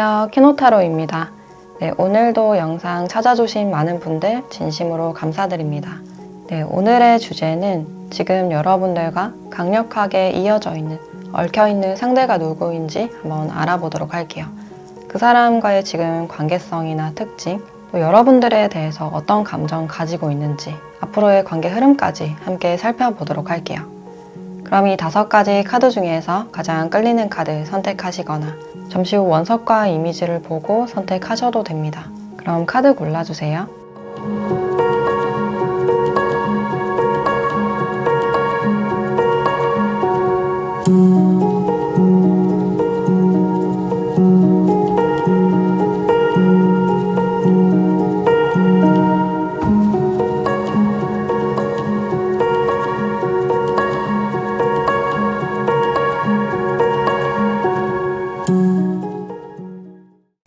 안녕하세요. 키노타로입니다. 네, 오늘도 영상 찾아주신 많은 분들 진심으로 감사드립니다. 네, 오늘의 주제는 지금 여러분들과 강력하게 이어져 있는, 얽혀있는 상대가 누구인지 한번 알아보도록 할게요. 그 사람과의 지금 관계성이나 특징, 또 여러분들에 대해서 어떤 감정 가지고 있는지, 앞으로의 관계 흐름까지 함께 살펴보도록 할게요. 그럼 이 5가지 카드 중에서 가장 끌리는 카드 선택하시거나 잠시 후 원석과 이미지를 보고 선택하셔도 됩니다. 그럼 카드 골라주세요.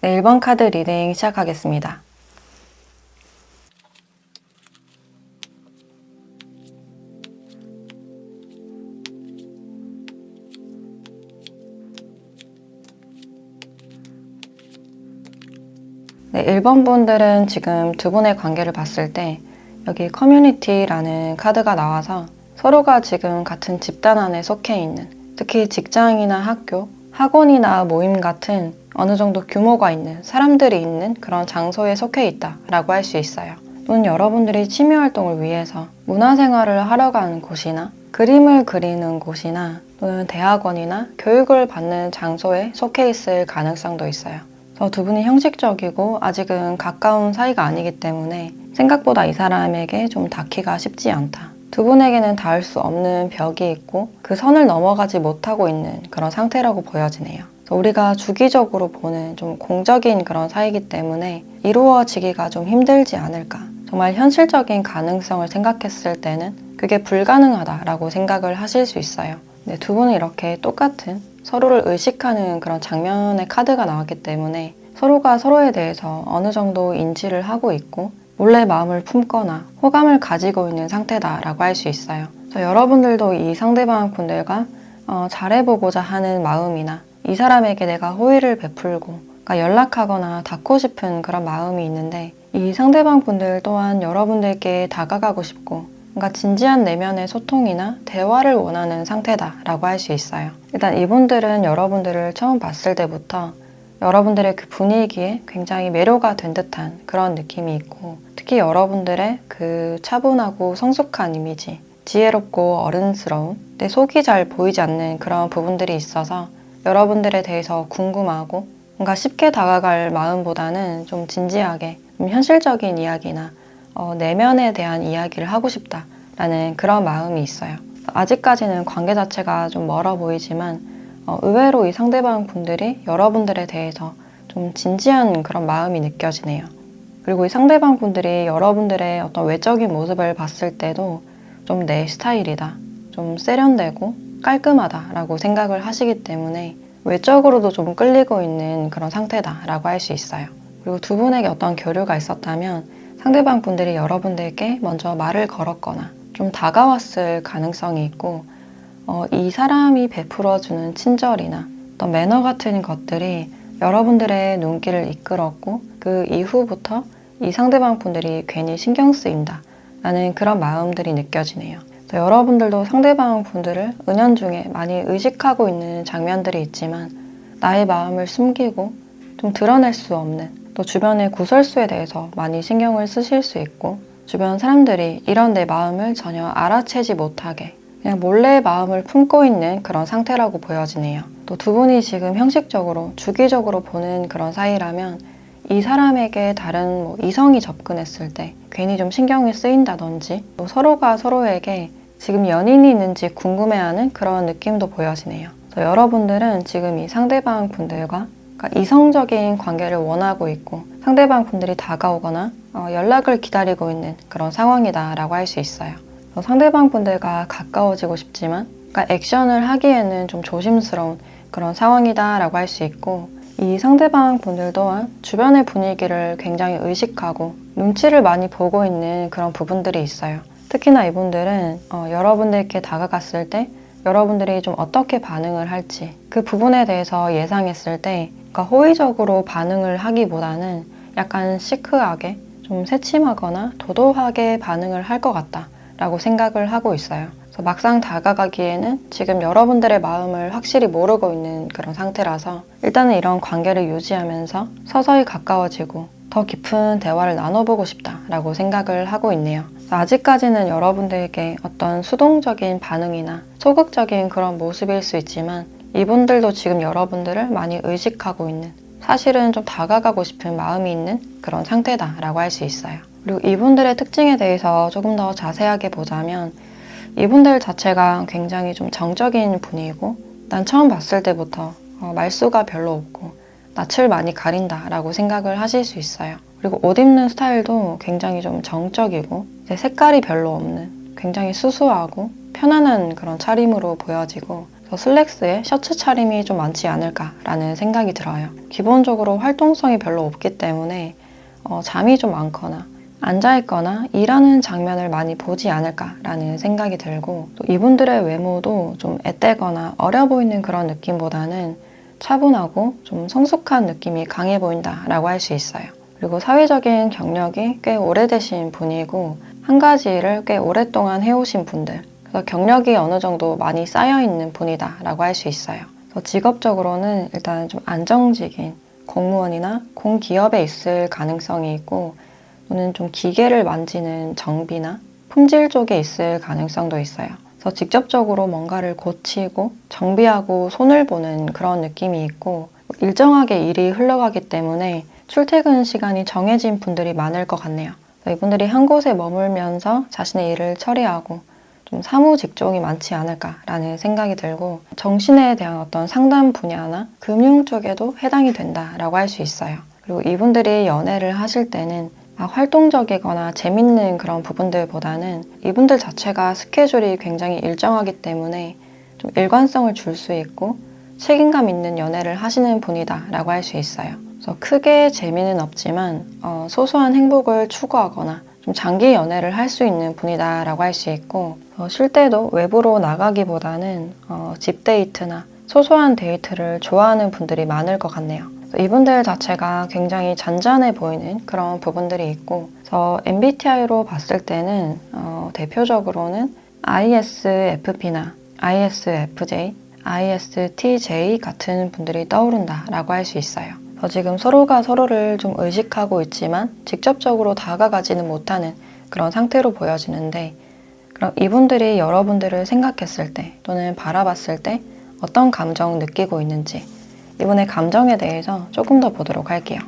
네, 1번 카드 리딩 시작하겠습니다. 네, 1번 분들은 지금 두 분의 관계를 봤을 때 여기 커뮤니티라는 카드가 나와서 서로가 지금 같은 집단 안에 속해 있는, 특히 직장이나 학교, 학원이나 모임 같은 어느 정도 규모가 있는 사람들이 있는 그런 장소에 속해 있다라고 할 수 있어요. 또는 여러분들이 취미 활동을 위해서 문화생활을 하러 가는 곳이나 그림을 그리는 곳이나 또는 대학원이나 교육을 받는 장소에 속해 있을 가능성도 있어요. 두 분이 형식적이고 아직은 가까운 사이가 아니기 때문에 생각보다 이 사람에게 좀 닿기가 쉽지 않다. 두 분에게는 닿을 수 없는 벽이 있고 그 선을 넘어가지 못하고 있는 그런 상태라고 보여지네요. 우리가 주기적으로 보는 좀 공적인 그런 사이이기 때문에 이루어지기가 좀 힘들지 않을까. 정말 현실적인 가능성을 생각했을 때는 그게 불가능하다라고 생각을 하실 수 있어요. 근데 두 분은 이렇게 똑같은 서로를 의식하는 그런 장면의 카드가 나왔기 때문에 서로가 서로에 대해서 어느 정도 인지를 하고 있고 몰래 마음을 품거나 호감을 가지고 있는 상태다라고 할 수 있어요. 그래서 여러분들도 이 상대방 분들과 잘해보고자 하는 마음이나 이 사람에게 내가 호의를 베풀고 그러니까 연락하거나 닿고 싶은 그런 마음이 있는데 이 상대방 분들 또한 여러분들께 다가가고 싶고 뭔가 진지한 내면의 소통이나 대화를 원하는 상태다라고 할 수 있어요. 일단 이분들은 여러분들을 처음 봤을 때부터 여러분들의 그 분위기에 굉장히 매료가 된 듯한 그런 느낌이 있고 특히 여러분들의 그 차분하고 성숙한 이미지, 지혜롭고 어른스러운 내 속이 잘 보이지 않는 그런 부분들이 있어서 여러분들에 대해서 궁금하고 뭔가 쉽게 다가갈 마음보다는 좀 진지하게 좀 현실적인 이야기나 내면에 대한 이야기를 하고 싶다라는 그런 마음이 있어요. 아직까지는 관계 자체가 좀 멀어 보이지만 의외로 이 상대방 분들이 여러분들에 대해서 좀 진지한 그런 마음이 느껴지네요. 그리고 이 상대방 분들이 여러분들의 어떤 외적인 모습을 봤을 때도 좀 내 스타일이다, 좀 세련되고 깔끔하다라고 생각을 하시기 때문에 외적으로도 좀 끌리고 있는 그런 상태다라고 할 수 있어요. 그리고 두 분에게 어떤 교류가 있었다면 상대방 분들이 여러분들께 먼저 말을 걸었거나 좀 다가왔을 가능성이 있고 이 사람이 베풀어주는 친절이나 어떤 매너 같은 것들이 여러분들의 눈길을 이끌었고 그 이후부터 이 상대방 분들이 괜히 신경 쓰인다 라는 그런 마음들이 느껴지네요. 여러분들도 상대방 분들을 은연중에 많이 의식하고 있는 장면들이 있지만 나의 마음을 숨기고 좀 드러낼 수 없는 또 주변의 구설수에 대해서 많이 신경을 쓰실 수 있고 주변 사람들이 이런 내 마음을 전혀 알아채지 못하게 그냥 몰래 마음을 품고 있는 그런 상태라고 보여지네요. 또 두 분이 지금 형식적으로 주기적으로 보는 그런 사이라면 이 사람에게 다른 이성이 접근했을 때 괜히 좀 신경이 쓰인다든지 또 서로가 서로에게 지금 연인이 있는지 궁금해하는 그런 느낌도 보여지네요. 그래서 여러분들은 지금 이 상대방 분들과 그러니까 이성적인 관계를 원하고 있고 상대방 분들이 다가오거나 연락을 기다리고 있는 그런 상황이다라고 할 수 있어요. 상대방 분들과 가까워지고 싶지만 그러니까 액션을 하기에는 좀 조심스러운 그런 상황이다라고 할 수 있고 이 상대방 분들 또한 주변의 분위기를 굉장히 의식하고 눈치를 많이 보고 있는 그런 부분들이 있어요. 특히나 이분들은 여러분들께 다가갔을 때 여러분들이 좀 어떻게 반응을 할지 그 부분에 대해서 예상했을 때 그러니까 호의적으로 반응을 하기보다는 약간 시크하게 좀 새침하거나 도도하게 반응을 할 것 같다라고 생각을 하고 있어요. 그래서 막상 다가가기에는 지금 여러분들의 마음을 확실히 모르고 있는 그런 상태라서 일단은 이런 관계를 유지하면서 서서히 가까워지고 더 깊은 대화를 나눠보고 싶다라고 생각을 하고 있네요. 아직까지는 여러분들에게 어떤 수동적인 반응이나 소극적인 그런 모습일 수 있지만 이분들도 지금 여러분들을 많이 의식하고 있는, 사실은 좀 다가가고 싶은 마음이 있는 그런 상태다라고 할 수 있어요. 그리고 이분들의 특징에 대해서 조금 더 자세하게 보자면 이분들 자체가 굉장히 좀 정적인 분이고 난 처음 봤을 때부터 말수가 별로 없고 낯을 많이 가린다라고 생각을 하실 수 있어요. 그리고 옷 입는 스타일도 굉장히 좀 정적이고 이제 색깔이 별로 없는 굉장히 수수하고 편안한 그런 차림으로 보여지고 슬랙스에 셔츠 차림이 좀 많지 않을까라는 생각이 들어요. 기본적으로 활동성이 별로 없기 때문에 잠이 좀 많거나 앉아있거나 일하는 장면을 많이 보지 않을까라는 생각이 들고 또 이분들의 외모도 좀 앳되거나 어려 보이는 그런 느낌보다는 차분하고 좀 성숙한 느낌이 강해 보인다라고 할 수 있어요. 그리고 사회적인 경력이 꽤 오래되신 분이고 한 가지를 꽤 오랫동안 해오신 분들, 그래서 경력이 어느 정도 많이 쌓여있는 분이다라고 할 수 있어요. 그래서 직업적으로는 일단 좀 안정적인 공무원이나 공기업에 있을 가능성이 있고 또는 좀 기계를 만지는 정비나 품질 쪽에 있을 가능성도 있어요. 그래서 직접적으로 뭔가를 고치고 정비하고 손을 보는 그런 느낌이 있고 일정하게 일이 흘러가기 때문에 출퇴근 시간이 정해진 분들이 많을 것 같네요. 이분들이 한 곳에 머물면서 자신의 일을 처리하고 좀 사무 직종이 많지 않을까라는 생각이 들고 정신에 대한 어떤 상담 분야나 금융 쪽에도 해당이 된다라고 할 수 있어요. 그리고 이분들이 연애를 하실 때는 활동적이거나 재밌는 그런 부분들보다는 이분들 자체가 스케줄이 굉장히 일정하기 때문에 좀 일관성을 줄 수 있고 책임감 있는 연애를 하시는 분이다 라고 할 수 있어요. 그래서 크게 재미는 없지만 소소한 행복을 추구하거나 좀 장기 연애를 할 수 있는 분이다 라고 할 수 있고 쉴 때도 외부로 나가기보다는 집 데이트나 소소한 데이트를 좋아하는 분들이 많을 것 같네요. 이분들 자체가 굉장히 잔잔해 보이는 그런 부분들이 있고 그래서 MBTI로 봤을 때는 대표적으로는 ISFP나 ISFJ, ISTJ 같은 분들이 떠오른다라고 할 수 있어요. 지금 서로가 서로를 좀 의식하고 있지만 직접적으로 다가가지는 못하는 그런 상태로 보여지는데 그럼 이분들이 여러분들을 생각했을 때 또는 바라봤을 때 어떤 감정 느끼고 있는지 이분의 감정에 대해서 조금 더 보도록 할게요.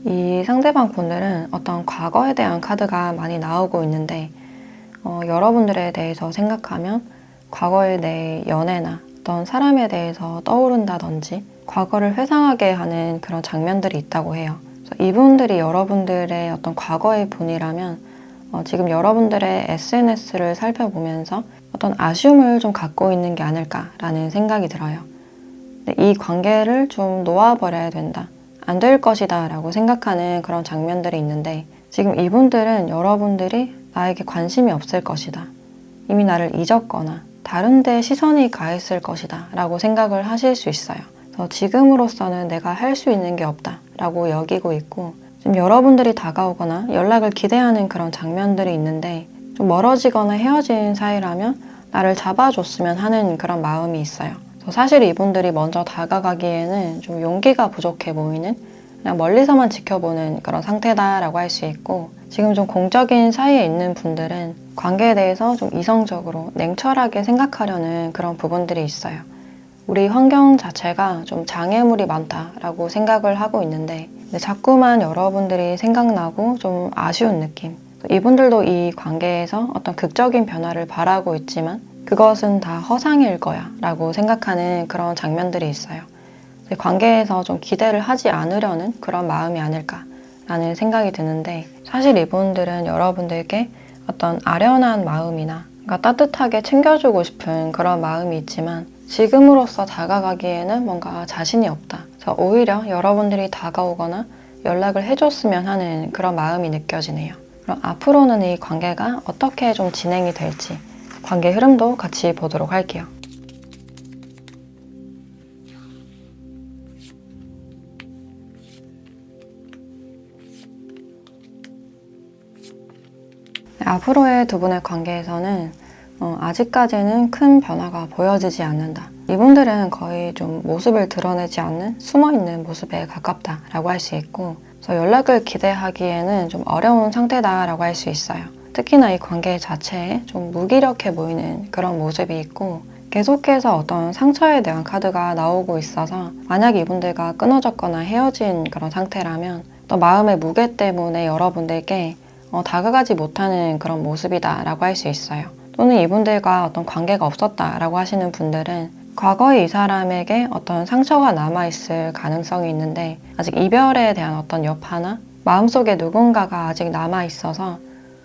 이 상대방 분들은 어떤 과거에 대한 카드가 많이 나오고 있는데 여러분들에 대해서 생각하면 과거의 내 연애나 어떤 사람에 대해서 떠오른다든지 과거를 회상하게 하는 그런 장면들이 있다고 해요. 그래서 이분들이 여러분들의 어떤 과거의 분이라면 지금 여러분들의 SNS를 살펴보면서 어떤 아쉬움을 좀 갖고 있는 게 아닐까라는 생각이 들어요. 근데 이 관계를 좀 놓아버려야 된다. 안 될 것이다 라고 생각하는 그런 장면들이 있는데 지금 이분들은 여러분들이 나에게 관심이 없을 것이다. 이미 나를 잊었거나 다른 데 시선이 가 있을 것이다 라고 생각을 하실 수 있어요. 그래서 지금으로서는 내가 할 수 있는 게 없다 라고 여기고 있고 지금 여러분들이 다가오거나 연락을 기대하는 그런 장면들이 있는데 좀 멀어지거나 헤어진 사이라면 나를 잡아줬으면 하는 그런 마음이 있어요. 사실 이분들이 먼저 다가가기에는 좀 용기가 부족해 보이는 그냥 멀리서만 지켜보는 그런 상태다라고 할 수 있고 지금 좀 공적인 사이에 있는 분들은 관계에 대해서 좀 이성적으로 냉철하게 생각하려는 그런 부분들이 있어요. 우리 환경 자체가 좀 장애물이 많다라고 생각을 하고 있는데 자꾸만 여러분들이 생각나고 좀 아쉬운 느낌. 이분들도 이 관계에서 어떤 극적인 변화를 바라고 있지만 그것은 다 허상일 거야 라고 생각하는 그런 장면들이 있어요. 관계에서 좀 기대를 하지 않으려는 그런 마음이 아닐까라는 생각이 드는데 사실 이분들은 여러분들께 어떤 아련한 마음이나 그러니까 따뜻하게 챙겨주고 싶은 그런 마음이 있지만 지금으로서 다가가기에는 뭔가 자신이 없다. 그래서 오히려 여러분들이 다가오거나 연락을 해줬으면 하는 그런 마음이 느껴지네요. 그럼 앞으로는 이 관계가 어떻게 좀 진행이 될지 관계 흐름도 같이 보도록 할게요. 앞으로의 두 분의 관계에서는 아직까지는 큰 변화가 보여지지 않는다. 이분들은 거의 좀 모습을 드러내지 않는 숨어있는 모습에 가깝다라고 할 수 있고, 그래서 연락을 기대하기에는 좀 어려운 상태다라고 할 수 있어요. 특히나 이 관계 자체에 좀 무기력해 보이는 그런 모습이 있고, 계속해서 어떤 상처에 대한 카드가 나오고 있어서 만약 이분들과 끊어졌거나 헤어진 그런 상태라면 또 마음의 무게 때문에 여러분들께 다가가지 못하는 그런 모습이다라고 할 수 있어요. 또는 이분들과 어떤 관계가 없었다라고 하시는 분들은 과거에 이 사람에게 어떤 상처가 남아있을 가능성이 있는데 아직 이별에 대한 어떤 여파나 마음속에 누군가가 아직 남아있어서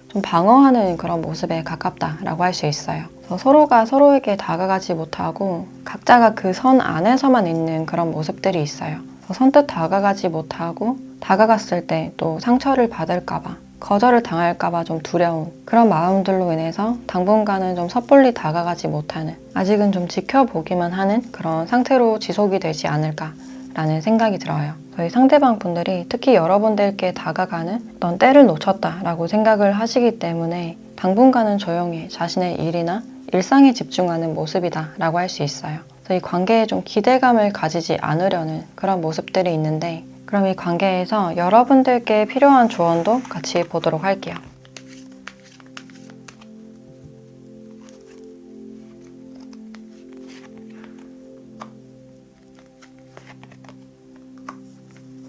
좀 방어하는 그런 모습에 가깝다라고 할 수 있어요. 그래서 서로가 서로에게 다가가지 못하고 각자가 그 선 안에서만 있는 그런 모습들이 있어요. 그래서 선뜻 다가가지 못하고 다가갔을 때 또 상처를 받을까봐 거절을 당할까봐 좀 두려운 그런 마음들로 인해서 당분간은 좀 섣불리 다가가지 못하는 아직은 좀 지켜보기만 하는 그런 상태로 지속이 되지 않을까라는 생각이 들어요. 저희 상대방 분들이 특히 여러분들께 다가가는 어떤 때를 놓쳤다라고 생각을 하시기 때문에 당분간은 조용히 자신의 일이나 일상에 집중하는 모습이다라고 할 수 있어요. 그래서 이 관계에 좀 기대감을 가지지 않으려는 그런 모습들이 있는데 그럼 이 관계에서 여러분들께 필요한 조언도 같이 보도록 할게요.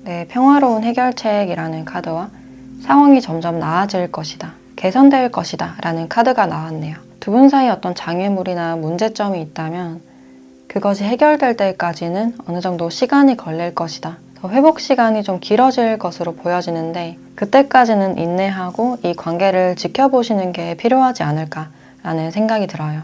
네, 평화로운 해결책이라는 카드와 상황이 점점 나아질 것이다, 개선될 것이다 라는 카드가 나왔네요. 두 분 사이 어떤 장애물이나 문제점이 있다면 그것이 해결될 때까지는 어느 정도 시간이 걸릴 것이다. 회복 시간이 좀 길어질 것으로 보여지는데 그때까지는 인내하고 이 관계를 지켜보시는 게 필요하지 않을까라는 생각이 들어요.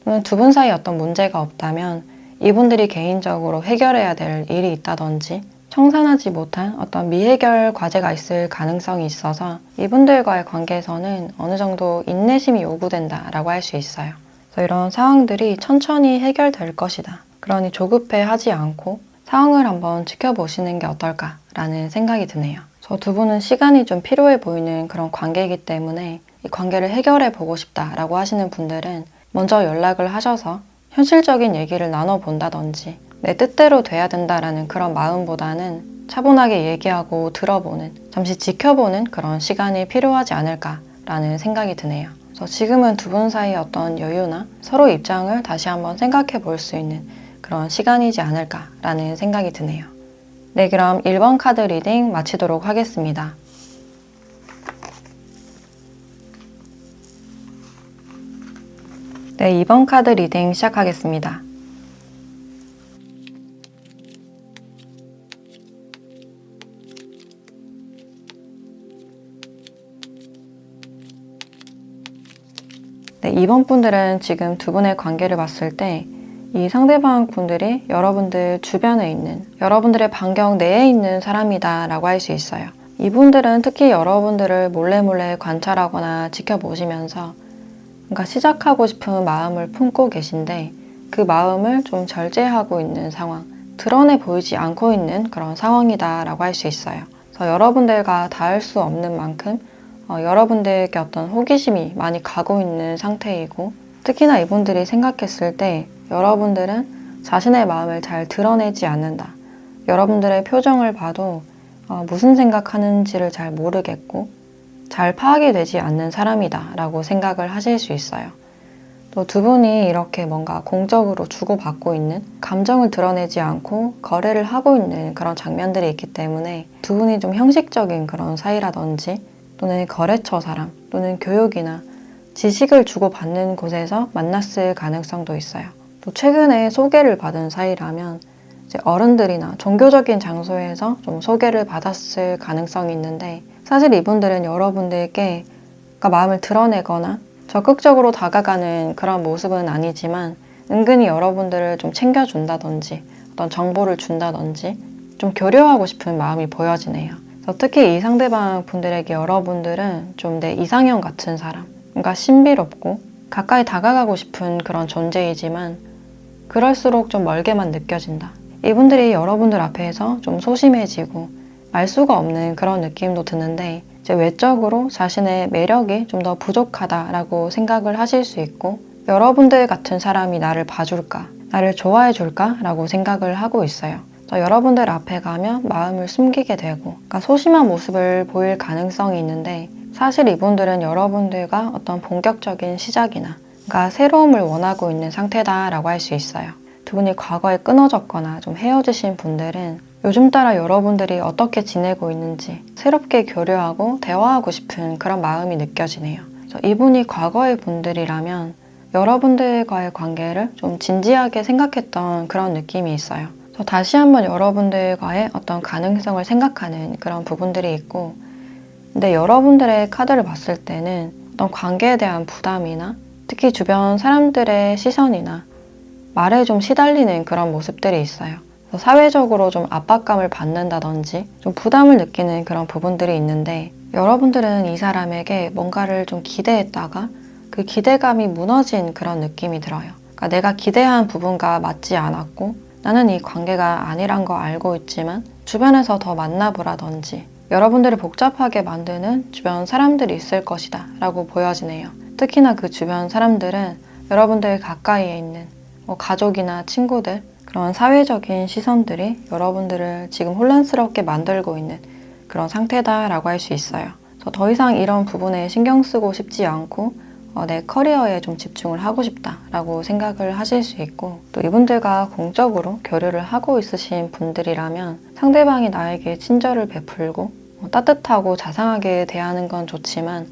또는 두 분 사이 어떤 문제가 없다면 이분들이 개인적으로 해결해야 될 일이 있다든지 청산하지 못한 어떤 미해결 과제가 있을 가능성이 있어서 이분들과의 관계에서는 어느 정도 인내심이 요구된다라고 할 수 있어요. 그래서 이런 상황들이 천천히 해결될 것이다. 그러니 조급해 하지 않고 상황을 한번 지켜보시는 게 어떨까라는 생각이 드네요. 저 두 분은 시간이 좀 필요해 보이는 그런 관계이기 때문에 이 관계를 해결해 보고 싶다라고 하시는 분들은 먼저 연락을 하셔서 현실적인 얘기를 나눠본다든지 내 뜻대로 돼야 된다라는 그런 마음보다는 차분하게 얘기하고 들어보는, 잠시 지켜보는 그런 시간이 필요하지 않을까라는 생각이 드네요. 그래서 지금은 두 분 사이의 어떤 여유나 서로 입장을 다시 한번 생각해 볼 수 있는 그런 시간이지 않을까라는 생각이 드네요. 네, 그럼 1번 카드 리딩 마치도록 하겠습니다. 네, 2번 카드 리딩 시작하겠습니다. 네, 2번 분들은 지금 두 분의 관계를 봤을 때 이 상대방 분들이 여러분들 주변에 있는, 여러분들의 반경 내에 있는 사람이다 라고 할 수 있어요. 이분들은 특히 여러분들을 몰래 관찰하거나 지켜보시면서 뭔가 시작하고 싶은 마음을 품고 계신데 그 마음을 좀 절제하고 있는 상황, 드러내 보이지 않고 있는 그런 상황이다 라고 할 수 있어요. 그래서 여러분들과 닿을 수 없는 만큼 여러분들에게 어떤 호기심이 많이 가고 있는 상태이고, 특히나 이분들이 생각했을 때 여러분들은 자신의 마음을 잘 드러내지 않는다. 여러분들의 표정을 봐도 무슨 생각하는지를 잘 모르겠고 잘 파악이 되지 않는 사람이다 라고 생각을 하실 수 있어요. 또 두 분이 이렇게 뭔가 공적으로 주고받고 있는, 감정을 드러내지 않고 거래를 하고 있는 그런 장면들이 있기 때문에 두 분이 좀 형식적인 그런 사이라든지 또는 거래처 사람 또는 교육이나 지식을 주고받는 곳에서 만났을 가능성도 있어요. 또 최근에 소개를 받은 사이라면 이제 어른들이나 종교적인 장소에서 좀 소개를 받았을 가능성이 있는데, 사실 이분들은 여러분들께 마음을 드러내거나 적극적으로 다가가는 그런 모습은 아니지만 은근히 여러분들을 좀 챙겨준다든지 어떤 정보를 준다든지 좀 교류하고 싶은 마음이 보여지네요. 그래서 특히 이 상대방 분들에게 여러분들은 좀 내 이상형 같은 사람, 뭔가 신비롭고 가까이 다가가고 싶은 그런 존재이지만 그럴수록 좀 멀게만 느껴진다. 이분들이 여러분들 앞에서 좀 소심해지고 말 수가 없는 그런 느낌도 드는데 이제 외적으로 자신의 매력이 좀 더 부족하다라고 생각을 하실 수 있고 여러분들 같은 사람이 나를 봐줄까, 나를 좋아해 줄까 라고 생각을 하고 있어요. 여러분들 앞에 가면 마음을 숨기게 되고 그러니까 소심한 모습을 보일 가능성이 있는데 사실 이분들은 여러분들과 어떤 본격적인 시작이나 그러니까 새로움을 원하고 있는 상태다라고 할 수 있어요. 두 분이 과거에 끊어졌거나 좀 헤어지신 분들은 요즘 따라 여러분들이 어떻게 지내고 있는지 새롭게 교류하고 대화하고 싶은 그런 마음이 느껴지네요. 그래서 이분이 과거의 분들이라면 여러분들과의 관계를 좀 진지하게 생각했던 그런 느낌이 있어요. 그래서 다시 한번 여러분들과의 어떤 가능성을 생각하는 그런 부분들이 있고 근데 여러분들의 카드를 봤을 때는 어떤 관계에 대한 부담이나 특히 주변 사람들의 시선이나 말에 좀 시달리는 그런 모습들이 있어요. 그래서 사회적으로 좀 압박감을 받는다든지 좀 부담을 느끼는 그런 부분들이 있는데 여러분들은 이 사람에게 뭔가를 좀 기대했다가 그 기대감이 무너진 그런 느낌이 들어요. 그러니까 내가 기대한 부분과 맞지 않았고 나는 이 관계가 아니란 거 알고 있지만 주변에서 더 만나보라든지 여러분들을 복잡하게 만드는 주변 사람들이 있을 것이다 라고 보여지네요. 특히나 그 주변 사람들은 여러분들 가까이에 있는 가족이나 친구들 그런 사회적인 시선들이 여러분들을 지금 혼란스럽게 만들고 있는 그런 상태다라고 할 수 있어요. 그래서 더 이상 이런 부분에 신경 쓰고 싶지 않고 내 커리어에 좀 집중을 하고 싶다라고 생각을 하실 수 있고 또 이분들과 공적으로 교류를 하고 있으신 분들이라면 상대방이 나에게 친절을 베풀고 따뜻하고 자상하게 대하는 건 좋지만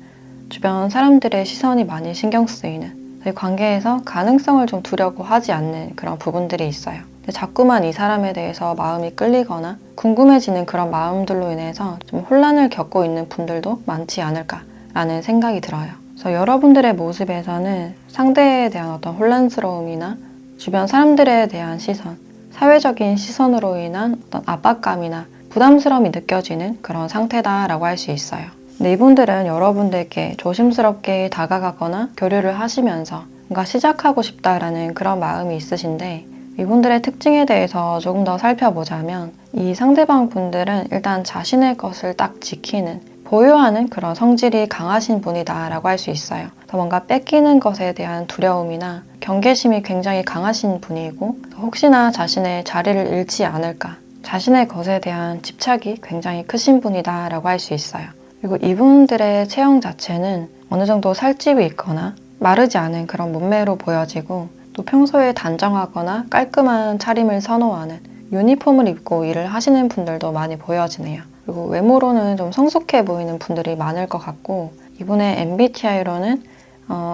주변 사람들의 시선이 많이 신경 쓰이는 관계에서 가능성을 좀 두려고 하지 않는 그런 부분들이 있어요. 근데 자꾸만 이 사람에 대해서 마음이 끌리거나 궁금해지는 그런 마음들로 인해서 좀 혼란을 겪고 있는 분들도 많지 않을까라는 생각이 들어요. 그래서 여러분들의 모습에서는 상대에 대한 어떤 혼란스러움이나 주변 사람들에 대한 시선, 사회적인 시선으로 인한 어떤 압박감이나 부담스러움이 느껴지는 그런 상태다라고 할 수 있어요. 근데 이분들은 여러분들께 조심스럽게 다가가거나 교류를 하시면서 뭔가 시작하고 싶다라는 그런 마음이 있으신데 이분들의 특징에 대해서 조금 더 살펴보자면 이 상대방 분들은 일단 자신의 것을 딱 지키는 보유하는 그런 성질이 강하신 분이다 라고 할 수 있어요. 그래서 뭔가 뺏기는 것에 대한 두려움이나 경계심이 굉장히 강하신 분이고 혹시나 자신의 자리를 잃지 않을까 자신의 것에 대한 집착이 굉장히 크신 분이다 라고 할 수 있어요. 그리고 이분들의 체형 자체는 어느 정도 살집이 있거나 마르지 않은 그런 몸매로 보여지고 또 평소에 단정하거나 깔끔한 차림을 선호하는 유니폼을 입고 일을 하시는 분들도 많이 보여지네요. 그리고 외모로는 좀 성숙해 보이는 분들이 많을 것 같고 이분의 MBTI로는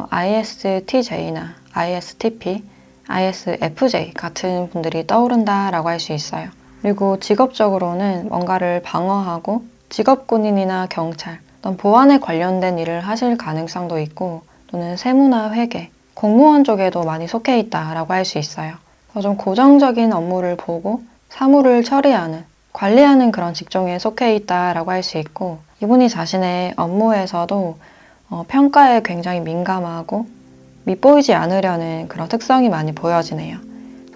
ISTJ나 ISTP, ISFJ 같은 분들이 떠오른다라고 할 수 있어요. 그리고 직업적으로는 뭔가를 방어하고 직업군인이나 경찰, 어떤 보안에 관련된 일을 하실 가능성도 있고 또는 세무나 회계, 공무원 쪽에도 많이 속해 있다라고 할 수 있어요. 좀 고정적인 업무를 보고 사무를 처리하는, 관리하는 그런 직종에 속해 있다라고 할 수 있고 이분이 자신의 업무에서도 평가에 굉장히 민감하고 밉보이지 않으려는 그런 특성이 많이 보여지네요.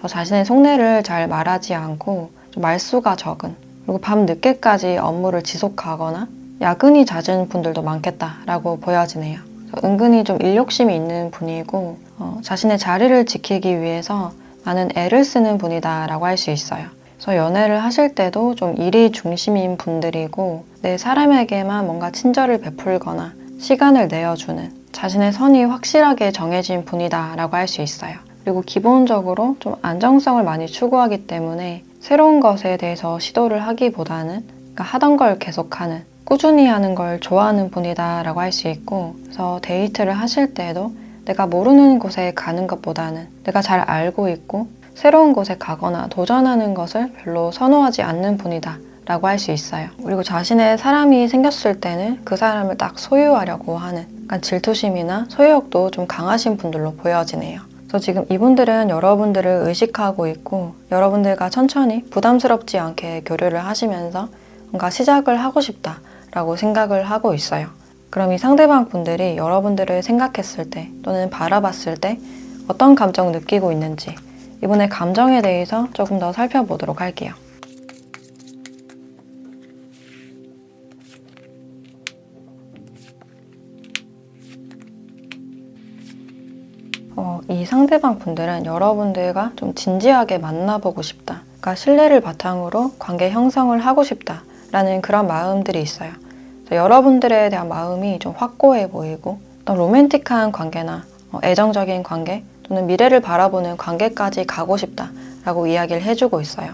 자신의 속내를 잘 말하지 않고 좀 말수가 적은 그리고 밤 늦게까지 업무를 지속하거나 야근이 잦은 분들도 많겠다라고 보여지네요. 은근히 좀 일욕심이 있는 분이고 자신의 자리를 지키기 위해서 많은 애를 쓰는 분이다라고 할 수 있어요. 그래서 연애를 하실 때도 좀 일이 중심인 분들이고 내 사람에게만 뭔가 친절을 베풀거나 시간을 내어주는 자신의 선이 확실하게 정해진 분이다라고 할 수 있어요. 그리고 기본적으로 좀 안정성을 많이 추구하기 때문에 새로운 것에 대해서 시도를 하기보다는 그러니까 하던 걸 계속하는 꾸준히 하는 걸 좋아하는 분이다라고 할 수 있고 그래서 데이트를 하실 때도 내가 모르는 곳에 가는 것보다는 내가 잘 알고 있고 새로운 곳에 가거나 도전하는 것을 별로 선호하지 않는 분이다 라고 할 수 있어요. 그리고 자신의 사람이 생겼을 때는 그 사람을 딱 소유하려고 하는 약간 질투심이나 소유욕도 좀 강하신 분들로 보여지네요. 그래서 지금 이분들은 여러분들을 의식하고 있고 여러분들과 천천히 부담스럽지 않게 교류를 하시면서 뭔가 시작을 하고 싶다라고 생각을 하고 있어요. 그럼 이 상대방 분들이 여러분들을 생각했을 때 또는 바라봤을 때 어떤 감정을 느끼고 있는지 이분의 감정에 대해서 조금 더 살펴보도록 할게요. 이 상대방 분들은 여러분들과 좀 진지하게 만나보고 싶다. 그러니까 신뢰를 바탕으로 관계 형성을 하고 싶다라는 그런 마음들이 있어요. 여러분들에 대한 마음이 좀 확고해 보이고 어떤 로맨틱한 관계나 애정적인 관계 또는 미래를 바라보는 관계까지 가고 싶다라고 이야기를 해주고 있어요.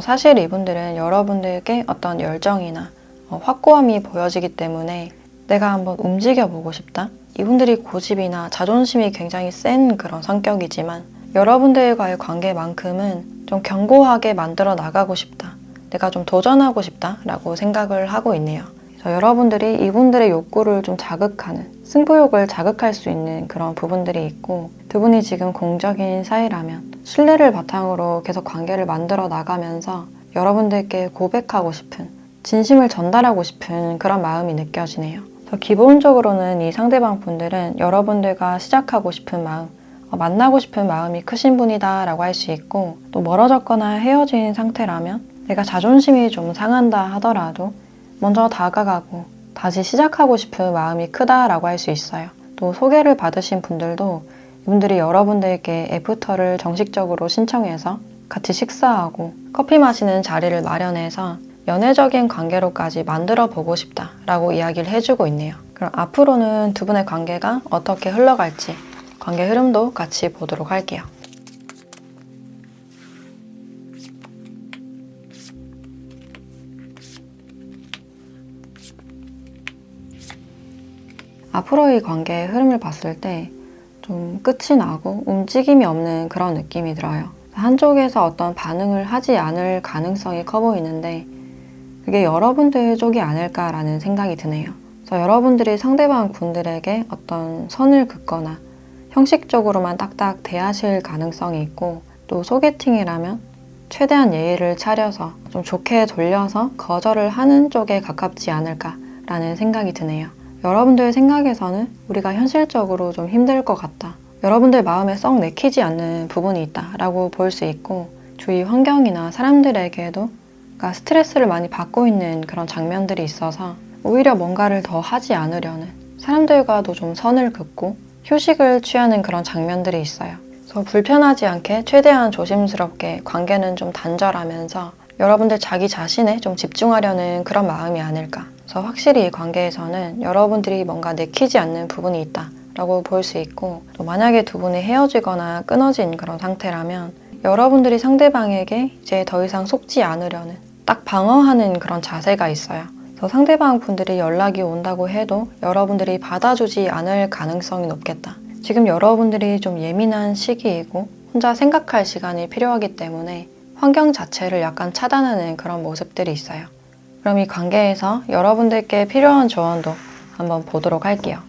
사실 이분들은 여러분들께 어떤 열정이나 확고함이 보여지기 때문에 내가 한번 움직여보고 싶다. 이분들이 고집이나 자존심이 굉장히 센 그런 성격이지만 여러분들과의 관계만큼은 좀 견고하게 만들어 나가고 싶다. 내가 좀 도전하고 싶다라고 생각을 하고 있네요. 그래서 여러분들이 이분들의 욕구를 좀 자극하는 승부욕을 자극할 수 있는 그런 부분들이 있고 두 분이 지금 공적인 사이라면 신뢰를 바탕으로 계속 관계를 만들어 나가면서 여러분들께 고백하고 싶은 진심을 전달하고 싶은 그런 마음이 느껴지네요. 그래서 기본적으로는 이 상대방 분들은 여러분들과 시작하고 싶은 마음, 만나고 싶은 마음이 크신 분이다 라고 할 수 있고 또 멀어졌거나 헤어진 상태라면 내가 자존심이 좀 상한다 하더라도 먼저 다가가고 다시 시작하고 싶은 마음이 크다라고 할 수 있어요. 또 소개를 받으신 분들도 이분들이 여러분들께 애프터를 정식적으로 신청해서 같이 식사하고 커피 마시는 자리를 마련해서 연애적인 관계로까지 만들어 보고 싶다라고 이야기를 해주고 있네요. 그럼 앞으로는 두 분의 관계가 어떻게 흘러갈지 관계 흐름도 같이 보도록 할게요. 앞으로의 관계의 흐름을 봤을 때 좀 끝이 나고 움직임이 없는 그런 느낌이 들어요. 한쪽에서 어떤 반응을 하지 않을 가능성이 커 보이는데 그게 여러분들 쪽이 아닐까라는 생각이 드네요. 그래서 여러분들이 상대방 분들에게 어떤 선을 긋거나 형식적으로만 딱딱 대하실 가능성이 있고 또 소개팅이라면 최대한 예의를 차려서 좀 좋게 돌려서 거절을 하는 쪽에 가깝지 않을까라는 생각이 드네요. 여러분들 생각에서는 우리가 현실적으로 좀 힘들 것 같다. 여러분들 마음에 썩 내키지 않는 부분이 있다라고 볼 수 있고 주위 환경이나 사람들에게도 그러니까 스트레스를 많이 받고 있는 그런 장면들이 있어서 오히려 뭔가를 더 하지 않으려는 사람들과도 좀 선을 긋고 휴식을 취하는 그런 장면들이 있어요. 그래서 불편하지 않게 최대한 조심스럽게 관계는 좀 단절하면서 여러분들 자기 자신에 좀 집중하려는 그런 마음이 아닐까. 그래서 확실히 이 관계에서는 여러분들이 뭔가 내키지 않는 부분이 있다 라고 볼 수 있고 또 만약에 두 분이 헤어지거나 끊어진 그런 상태라면 여러분들이 상대방에게 이제 더 이상 속지 않으려는 딱 방어하는 그런 자세가 있어요. 그래서 상대방 분들이 연락이 온다고 해도 여러분들이 받아주지 않을 가능성이 높겠다. 지금 여러분들이 좀 예민한 시기이고 혼자 생각할 시간이 필요하기 때문에 환경 자체를 약간 차단하는 그런 모습들이 있어요. 그럼 이 관계에서 여러분들께 필요한 조언도 한번 보도록 할게요.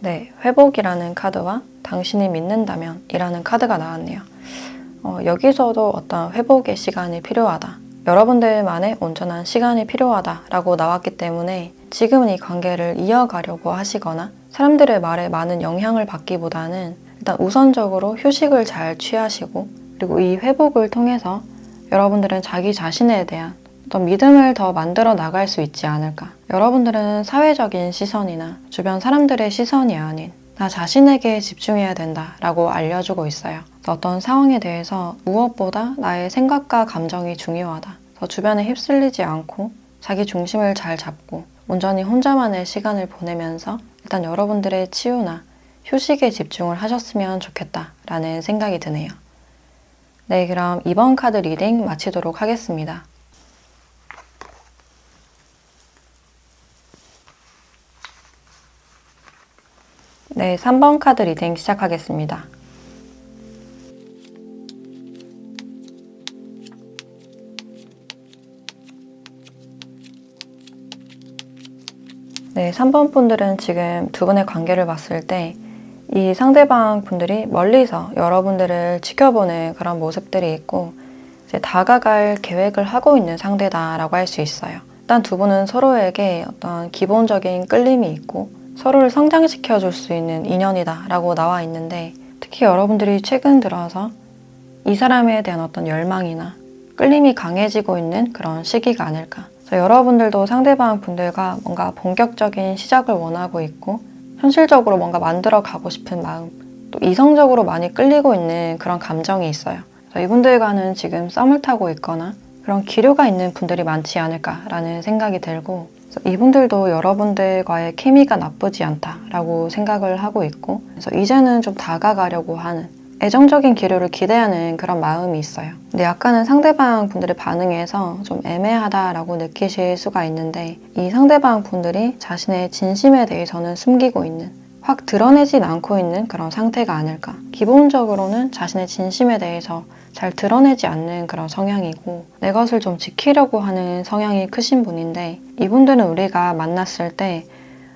네, 회복이라는 카드와 당신이 믿는다면 이라는 카드가 나왔네요. 여기서도 어떤 회복의 시간이 필요하다. 여러분들만의 온전한 시간이 필요하다라고 나왔기 때문에 지금은 이 관계를 이어가려고 하시거나 사람들의 말에 많은 영향을 받기보다는 일단 우선적으로 휴식을 잘 취하시고 그리고 이 회복을 통해서 여러분들은 자기 자신에 대한 어떤 믿음을 더 만들어 나갈 수 있지 않을까. 여러분들은 사회적인 시선이나 주변 사람들의 시선이 아닌 나 자신에게 집중해야 된다라고 알려주고 있어요. 어떤 상황에 대해서 무엇보다 나의 생각과 감정이 중요하다. 주변에 휩쓸리지 않고 자기 중심을 잘 잡고 온전히 혼자만의 시간을 보내면서 일단 여러분들의 치유나 휴식에 집중을 하셨으면 좋겠다라는 생각이 드네요. 네, 그럼 이번 카드 리딩 마치도록 하겠습니다. 네, 3번 카드 리딩 시작하겠습니다. 네, 3번 분들은 지금 두 분의 관계를 봤을 때 이 상대방 분들이 멀리서 여러분들을 지켜보는 그런 모습들이 있고 이제 다가갈 계획을 하고 있는 상대다라고 할 수 있어요. 일단 두 분은 서로에게 어떤 기본적인 끌림이 있고 서로를 성장시켜 줄 수 있는 인연이다라고 나와 있는데 특히 여러분들이 최근 들어서 이 사람에 대한 어떤 열망이나 끌림이 강해지고 있는 그런 시기가 아닐까. 그래서 여러분들도 상대방 분들과 뭔가 본격적인 시작을 원하고 있고 현실적으로 뭔가 만들어 가고 싶은 마음, 또 이성적으로 많이 끌리고 있는 그런 감정이 있어요. 그래서 이분들과는 지금 썸을 타고 있거나 그런 기류가 있는 분들이 많지 않을까라는 생각이 들고 그래서 이분들도 여러분들과의 케미가 나쁘지 않다라고 생각을 하고 있고 그래서 이제는 좀 다가가려고 하는 애정적인 기류를 기대하는 그런 마음이 있어요. 근데 약간은 상대방 분들의 반응에서 좀 애매하다라고 느끼실 수가 있는데 이 상대방 분들이 자신의 진심에 대해서는 숨기고 있는 확 드러내진 않고 있는 그런 상태가 아닐까. 기본적으로는 자신의 진심에 대해서 잘 드러내지 않는 그런 성향이고 내 것을 좀 지키려고 하는 성향이 크신 분인데 이분들은 우리가 만났을 때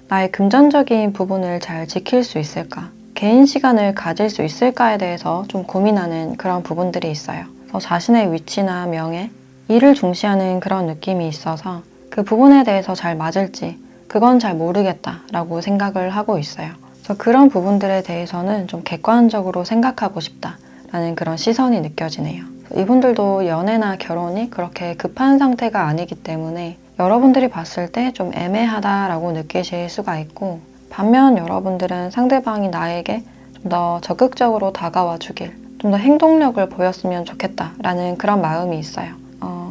나의 금전적인 부분을 잘 지킬 수 있을까? 개인 시간을 가질 수 있을까에 대해서 좀 고민하는 그런 부분들이 있어요. 그래서 자신의 위치나 명예, 일을 중시하는 그런 느낌이 있어서 그 부분에 대해서 잘 맞을지 그건 잘 모르겠다라고 생각을 하고 있어요. 그래서 그런 부분들에 대해서는 좀 객관적으로 생각하고 싶다라는 그런 시선이 느껴지네요. 이분들도 연애나 결혼이 그렇게 급한 상태가 아니기 때문에 여러분들이 봤을 때 좀 애매하다라고 느끼실 수가 있고 반면 여러분들은 상대방이 나에게 좀 더 적극적으로 다가와 주길, 좀 더 행동력을 보였으면 좋겠다라는 그런 마음이 있어요.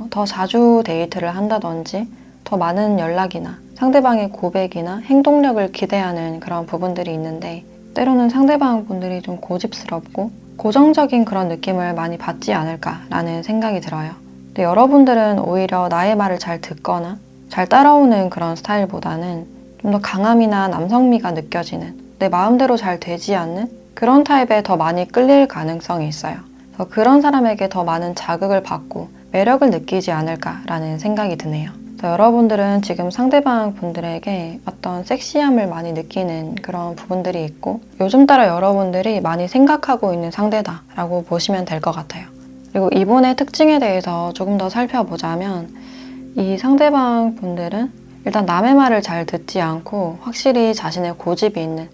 더 자주 데이트를 한다든지 더 많은 연락이나 상대방의 고백이나 행동력을 기대하는 그런 부분들이 있는데 때로는 상대방 분들이 좀 고집스럽고 고정적인 그런 느낌을 많이 받지 않을까라는 생각이 들어요. 근데 여러분들은 오히려 나의 말을 잘 듣거나 잘 따라오는 그런 스타일보다는 좀 더 강함이나 남성미가 느껴지는 내 마음대로 잘 되지 않는 그런 타입에 더 많이 끌릴 가능성이 있어요. 그래서 그런 사람에게 더 많은 자극을 받고 매력을 느끼지 않을까라는 생각이 드네요. 그래서 여러분들은 지금 상대방 분들에게 어떤 섹시함을 많이 느끼는 그런 부분들이 있고 요즘 따라 여러분들이 많이 생각하고 있는 상대다라고 보시면 될 것 같아요. 그리고 이분의 특징에 대해서 조금 더 살펴보자면 이 상대방 분들은 일단 남의 말을 잘 듣지 않고 확실히 자신의 고집이 있는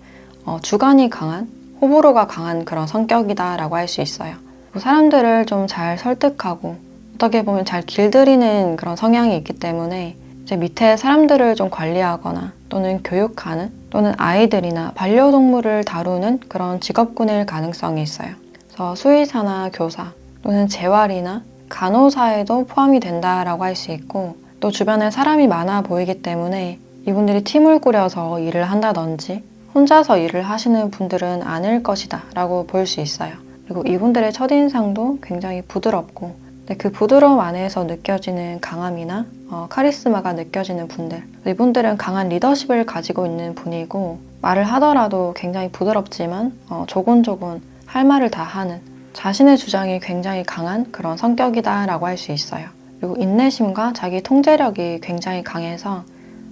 주관이 강한, 호불호가 강한 그런 성격이다라고 할 수 있어요. 사람들을 좀 잘 설득하고 어떻게 보면 잘 길들이는 그런 성향이 있기 때문에 이제 밑에 사람들을 좀 관리하거나 또는 교육하는 또는 아이들이나 반려동물을 다루는 그런 직업군일 가능성이 있어요. 그래서 수의사나 교사 또는 재활이나 간호사에도 포함이 된다라고 할 수 있고 또 주변에 사람이 많아 보이기 때문에 이분들이 팀을 꾸려서 일을 한다든지 혼자서 일을 하시는 분들은 아닐 것이다 라고 볼 수 있어요. 그리고 이분들의 첫인상도 굉장히 부드럽고 그 부드러움 안에서 느껴지는 강함이나 카리스마가 느껴지는 분들 이분들은 강한 리더십을 가지고 있는 분이고 말을 하더라도 굉장히 부드럽지만 조곤조곤 할 말을 다 하는 자신의 주장이 굉장히 강한 그런 성격이다 라고 할 수 있어요. 그리고 인내심과 자기 통제력이 굉장히 강해서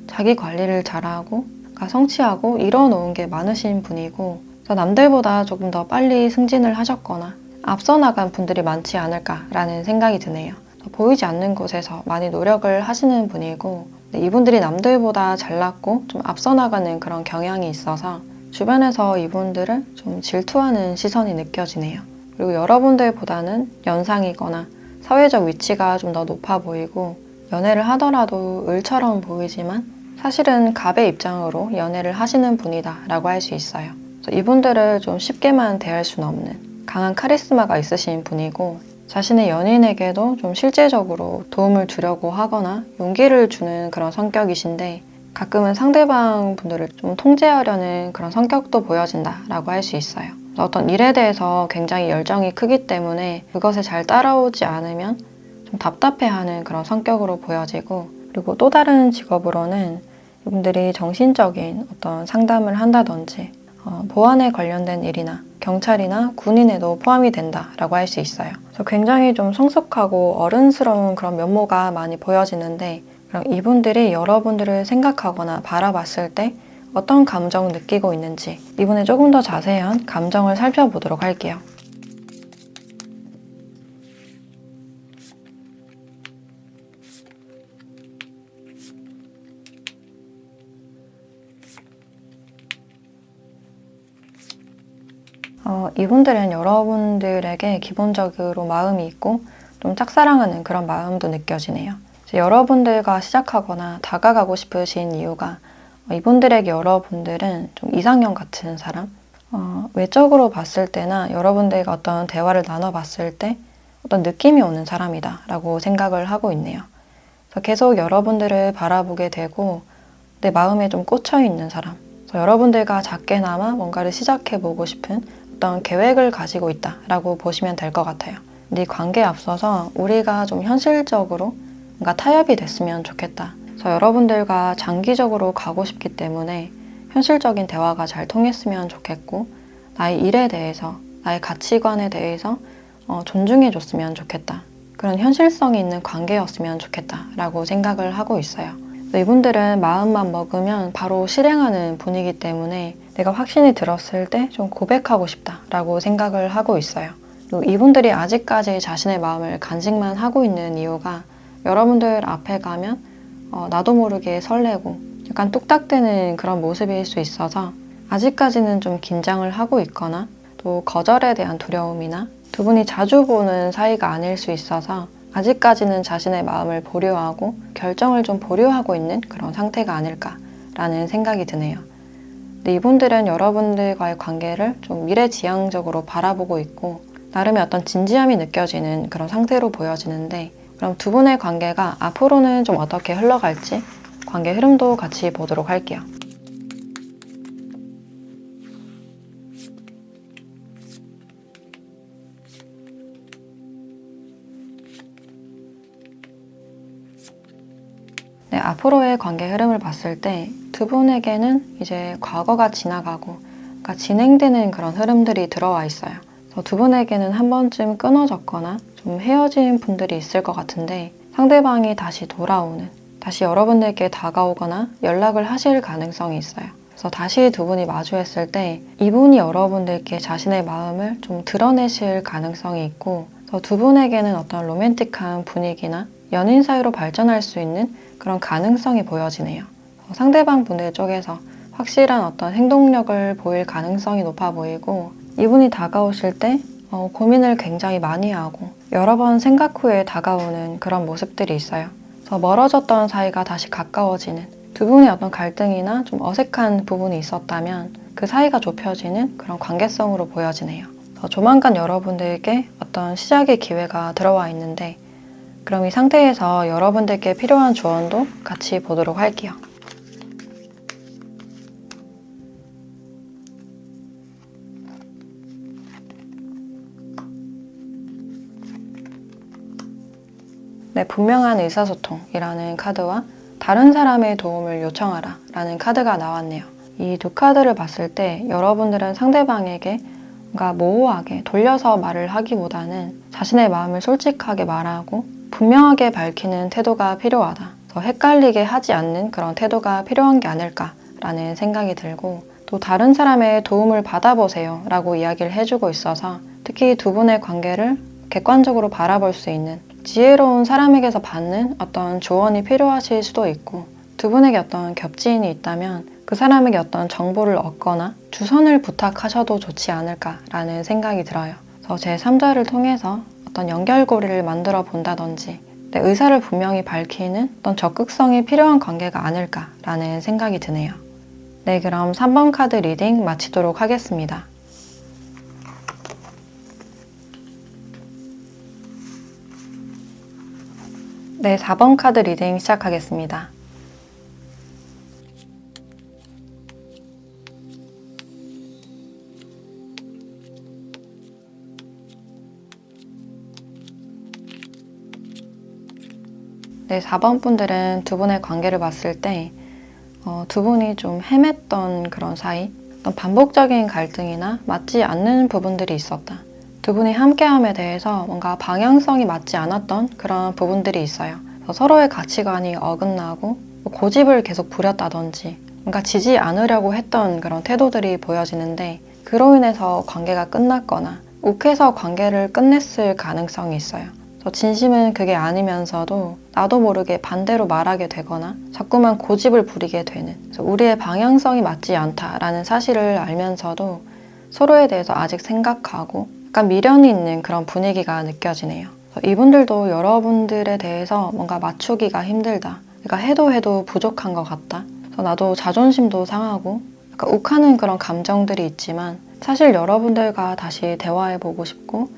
자기 관리를 잘하고 성취하고 이뤄놓은 게 많으신 분이고 남들보다 조금 더 빨리 승진을 하셨거나 앞서 나간 분들이 많지 않을까라는 생각이 드네요. 보이지 않는 곳에서 많이 노력을 하시는 분이고 이분들이 남들보다 잘났고 좀 앞서 나가는 그런 경향이 있어서 주변에서 이분들을 좀 질투하는 시선이 느껴지네요. 그리고 여러분들보다는 연상이거나 사회적 위치가 좀 더 높아 보이고 연애를 하더라도 을처럼 보이지만 사실은 갑의 입장으로 연애를 하시는 분이다 라고 할 수 있어요. 그래서 이분들을 좀 쉽게만 대할 수는 없는 강한 카리스마가 있으신 분이고 자신의 연인에게도 좀 실제적으로 도움을 주려고 하거나 용기를 주는 그런 성격이신데 가끔은 상대방 분들을 좀 통제하려는 그런 성격도 보여진다 라고 할 수 있어요. 어떤 일에 대해서 굉장히 열정이 크기 때문에 그것에 잘 따라오지 않으면 좀 답답해하는 그런 성격으로 보여지고 그리고 또 다른 직업으로는 이분들이 정신적인 어떤 상담을 한다든지 보안에 관련된 일이나 경찰이나 군인에도 포함이 된다라고 할 수 있어요. 그래서 굉장히 좀 성숙하고 어른스러운 그런 면모가 많이 보여지는데 그럼 이분들이 여러분들을 생각하거나 바라봤을 때 어떤 감정을 느끼고 있는지 이분의 조금 더 자세한 감정을 살펴보도록 할게요. 이분들은 여러분들에게 기본적으로 마음이 있고 좀 짝사랑하는 그런 마음도 느껴지네요. 여러분들과 시작하거나 다가가고 싶으신 이유가 이분들에게 여러분들은 좀 이상형 같은 사람, 외적으로 봤을 때나 여러분들과 어떤 대화를 나눠봤을 때 어떤 느낌이 오는 사람이다 라고 생각을 하고 있네요. 그래서 계속 여러분들을 바라보게 되고 내 마음에 좀 꽂혀있는 사람, 여러분들과 작게나마 뭔가를 시작해보고 싶은 어떤 계획을 가지고 있다라고 보시면 될 것 같아요. 근데 이 관계에 앞서서 우리가 좀 현실적으로 뭔가 타협이 됐으면 좋겠다. 그래서 여러분들과 장기적으로 가고 싶기 때문에 현실적인 대화가 잘 통했으면 좋겠고 나의 일에 대해서, 나의 가치관에 대해서 존중해줬으면 좋겠다. 그런 현실성이 있는 관계였으면 좋겠다라고 생각을 하고 있어요. 이분들은 마음만 먹으면 바로 실행하는 분이기 때문에 내가 확신이 들었을 때 좀 고백하고 싶다라고 생각을 하고 있어요. 그리고 이분들이 아직까지 자신의 마음을 간직만 하고 있는 이유가 여러분들 앞에 가면 나도 모르게 설레고 약간 뚝딱대는 그런 모습일 수 있어서 아직까지는 좀 긴장을 하고 있거나 또 거절에 대한 두려움이나 두 분이 자주 보는 사이가 아닐 수 있어서 아직까지는 자신의 마음을 보류하고 결정을 좀 보류하고 있는 그런 상태가 아닐까라는 생각이 드네요. 근데 이분들은 여러분들과의 관계를 좀 미래지향적으로 바라보고 있고 나름의 어떤 진지함이 느껴지는 그런 상태로 보여지는데 그럼 두 분의 관계가 앞으로는 좀 어떻게 흘러갈지 관계 흐름도 같이 보도록 할게요. 네, 앞으로의 관계 흐름을 봤을 때 두 분에게는 이제 과거가 지나가고 그러니까 진행되는 그런 흐름들이 들어와 있어요. 그래서 두 분에게는 한 번쯤 끊어졌거나 좀 헤어진 분들이 있을 것 같은데 상대방이 다시 돌아오는, 다시 여러분들께 다가오거나 연락을 하실 가능성이 있어요. 그래서 다시 두 분이 마주했을 때 이분이 여러분들께 자신의 마음을 좀 드러내실 가능성이 있고 그래서 두 분에게는 어떤 로맨틱한 분위기나 연인 사이로 발전할 수 있는 그런 가능성이 보여지네요. 상대방 분들 쪽에서 확실한 어떤 행동력을 보일 가능성이 높아 보이고 이분이 다가오실 때 고민을 굉장히 많이 하고 여러 번 생각 후에 다가오는 그런 모습들이 있어요. 그래서 멀어졌던 사이가 다시 가까워지는 두 분의 어떤 갈등이나 좀 어색한 부분이 있었다면 그 사이가 좁혀지는 그런 관계성으로 보여지네요. 그래서 조만간 여러분들께 어떤 시작의 기회가 들어와 있는데 그럼 이 상태에서 여러분들께 필요한 조언도 같이 보도록 할게요. 네, 분명한 의사소통이라는 카드와 다른 사람의 도움을 요청하라 라는 카드가 나왔네요. 이 두 카드를 봤을 때 여러분들은 상대방에게 뭔가 모호하게 돌려서 말을 하기보다는 자신의 마음을 솔직하게 말하고 분명하게 밝히는 태도가 필요하다. 더 헷갈리게 하지 않는 그런 태도가 필요한 게 아닐까라는 생각이 들고 또 다른 사람의 도움을 받아보세요 라고 이야기를 해주고 있어서 특히 두 분의 관계를 객관적으로 바라볼 수 있는 지혜로운 사람에게서 받는 어떤 조언이 필요하실 수도 있고 두 분에게 어떤 겹지인이 있다면 그 사람에게 어떤 정보를 얻거나 주선을 부탁하셔도 좋지 않을까라는 생각이 들어요. 그래서 제 3자를 통해서 어떤 연결고리를 만들어 본다든지 내 의사를 분명히 밝히는 어떤 적극성이 필요한 관계가 아닐까라는 생각이 드네요. 네, 그럼 3번 카드 리딩 마치도록 하겠습니다. 네, 4번 카드 리딩 시작하겠습니다. 네, 4번 분들은 두 분의 관계를 봤을 때 두 분이 좀 헤맸던 그런 사이, 어떤 반복적인 갈등이나 맞지 않는 부분들이 있었다. 두 분이 함께함에 대해서 뭔가 방향성이 맞지 않았던 그런 부분들이 있어요. 그래서 서로의 가치관이 어긋나고 고집을 계속 부렸다든지 뭔가 지지 않으려고 했던 그런 태도들이 보여지는데, 그로 인해서 관계가 끝났거나 욱해서 관계를 끝냈을 가능성이 있어요. 진심은 그게 아니면서도 나도 모르게 반대로 말하게 되거나 자꾸만 고집을 부리게 되는, 우리의 방향성이 맞지 않다라는 사실을 알면서도 서로에 대해서 아직 생각하고 약간 미련이 있는 그런 분위기가 느껴지네요. 이분들도 여러분들에 대해서 뭔가 맞추기가 힘들다, 그러니까 해도 부족한 것 같다, 나도 자존심도 상하고 약간 욱하는 그런 감정들이 있지만 사실 여러분들과 다시 대화해보고 싶고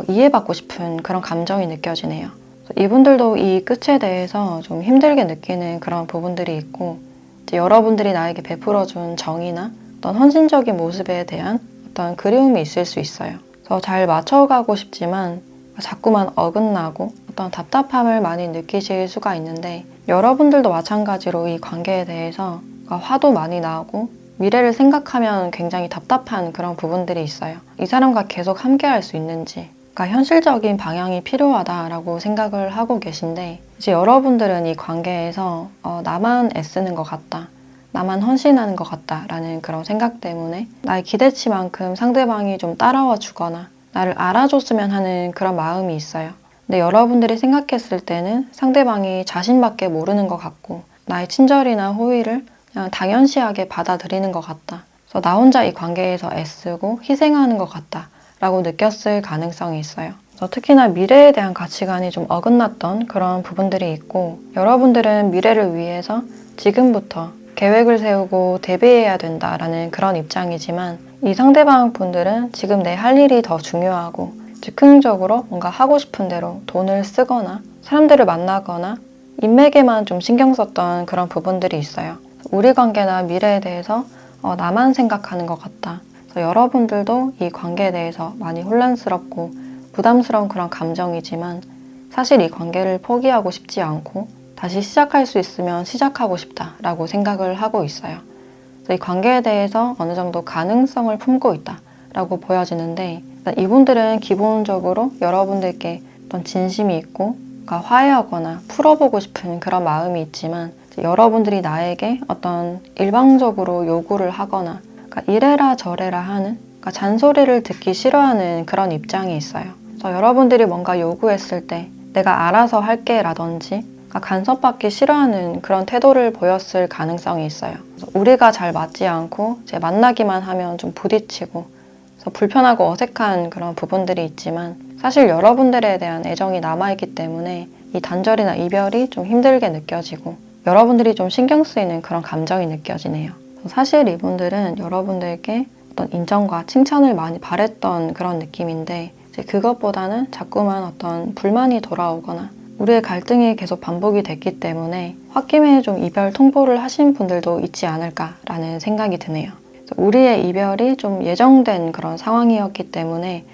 이해받고 싶은 그런 감정이 느껴지네요. 이분들도 이 끝에 대해서 좀 힘들게 느끼는 그런 부분들이 있고, 이제 여러분들이 나에게 베풀어준 정이나 어떤 헌신적인 모습에 대한 어떤 그리움이 있을 수 있어요. 그래서 잘 맞춰가고 싶지만 자꾸만 어긋나고 어떤 답답함을 많이 느끼실 수가 있는데, 여러분들도 마찬가지로 이 관계에 대해서 화도 많이 나고 미래를 생각하면 굉장히 답답한 그런 부분들이 있어요. 이 사람과 계속 함께 할 수 있는지, 그러니까 현실적인 방향이 필요하다라고 생각을 하고 계신데, 이제 여러분들은 이 관계에서 나만 애쓰는 것 같다, 나만 헌신하는 것 같다라는 그런 생각 때문에 나의 기대치만큼 상대방이 좀 따라와 주거나 나를 알아줬으면 하는 그런 마음이 있어요. 근데 여러분들이 생각했을 때는 상대방이 자신밖에 모르는 것 같고 나의 친절이나 호의를 그냥 당연시하게 받아들이는 것 같다, 그래서 나 혼자 이 관계에서 애쓰고 희생하는 것 같다 라고 느꼈을 가능성이 있어요. 그래서 특히나 미래에 대한 가치관이 좀 어긋났던 그런 부분들이 있고, 여러분들은 미래를 위해서 지금부터 계획을 세우고 대비해야 된다라는 그런 입장이지만, 이 상대방 분들은 지금 내 할 일이 더 중요하고 즉흥적으로 뭔가 하고 싶은 대로 돈을 쓰거나 사람들을 만나거나 인맥에만 좀 신경 썼던 그런 부분들이 있어요. 우리 관계나 미래에 대해서 나만 생각하는 것 같다, 여러분들도 이 관계에 대해서 많이 혼란스럽고 부담스러운 그런 감정이지만 사실 이 관계를 포기하고 싶지 않고 다시 시작할 수 있으면 시작하고 싶다라고 생각을 하고 있어요. 이 관계에 대해서 어느 정도 가능성을 품고 있다라고 보여지는데, 이분들은 기본적으로 여러분들께 어떤 진심이 있고 화해하거나 풀어보고 싶은 그런 마음이 있지만, 여러분들이 나에게 어떤 일방적으로 요구를 하거나 이래라 저래라 하는, 잔소리를 듣기 싫어하는 그런 입장이 있어요. 그래서 여러분들이 뭔가 요구했을 때 내가 알아서 할게 라든지 간섭받기 싫어하는 그런 태도를 보였을 가능성이 있어요. 그래서 우리가 잘 맞지 않고 이제 만나기만 하면 좀 부딪히고 그래서 불편하고 어색한 그런 부분들이 있지만, 사실 여러분들에 대한 애정이 남아있기 때문에 이 단절이나 이별이 좀 힘들게 느껴지고 여러분들이 좀 신경 쓰이는 그런 감정이 느껴지네요. 사실 이분들은 여러분들께 어떤 인정과 칭찬을 많이 바랬던 그런 느낌인데, 이제 그것보다는 자꾸만 어떤 불만이 돌아오거나 우리의 갈등이 계속 반복이 됐기 때문에 홧김에 좀 이별 통보를 하신 분들도 있지 않을까라는 생각이 드네요. 우리의 이별이 좀 예정된 그런 상황이었기 때문에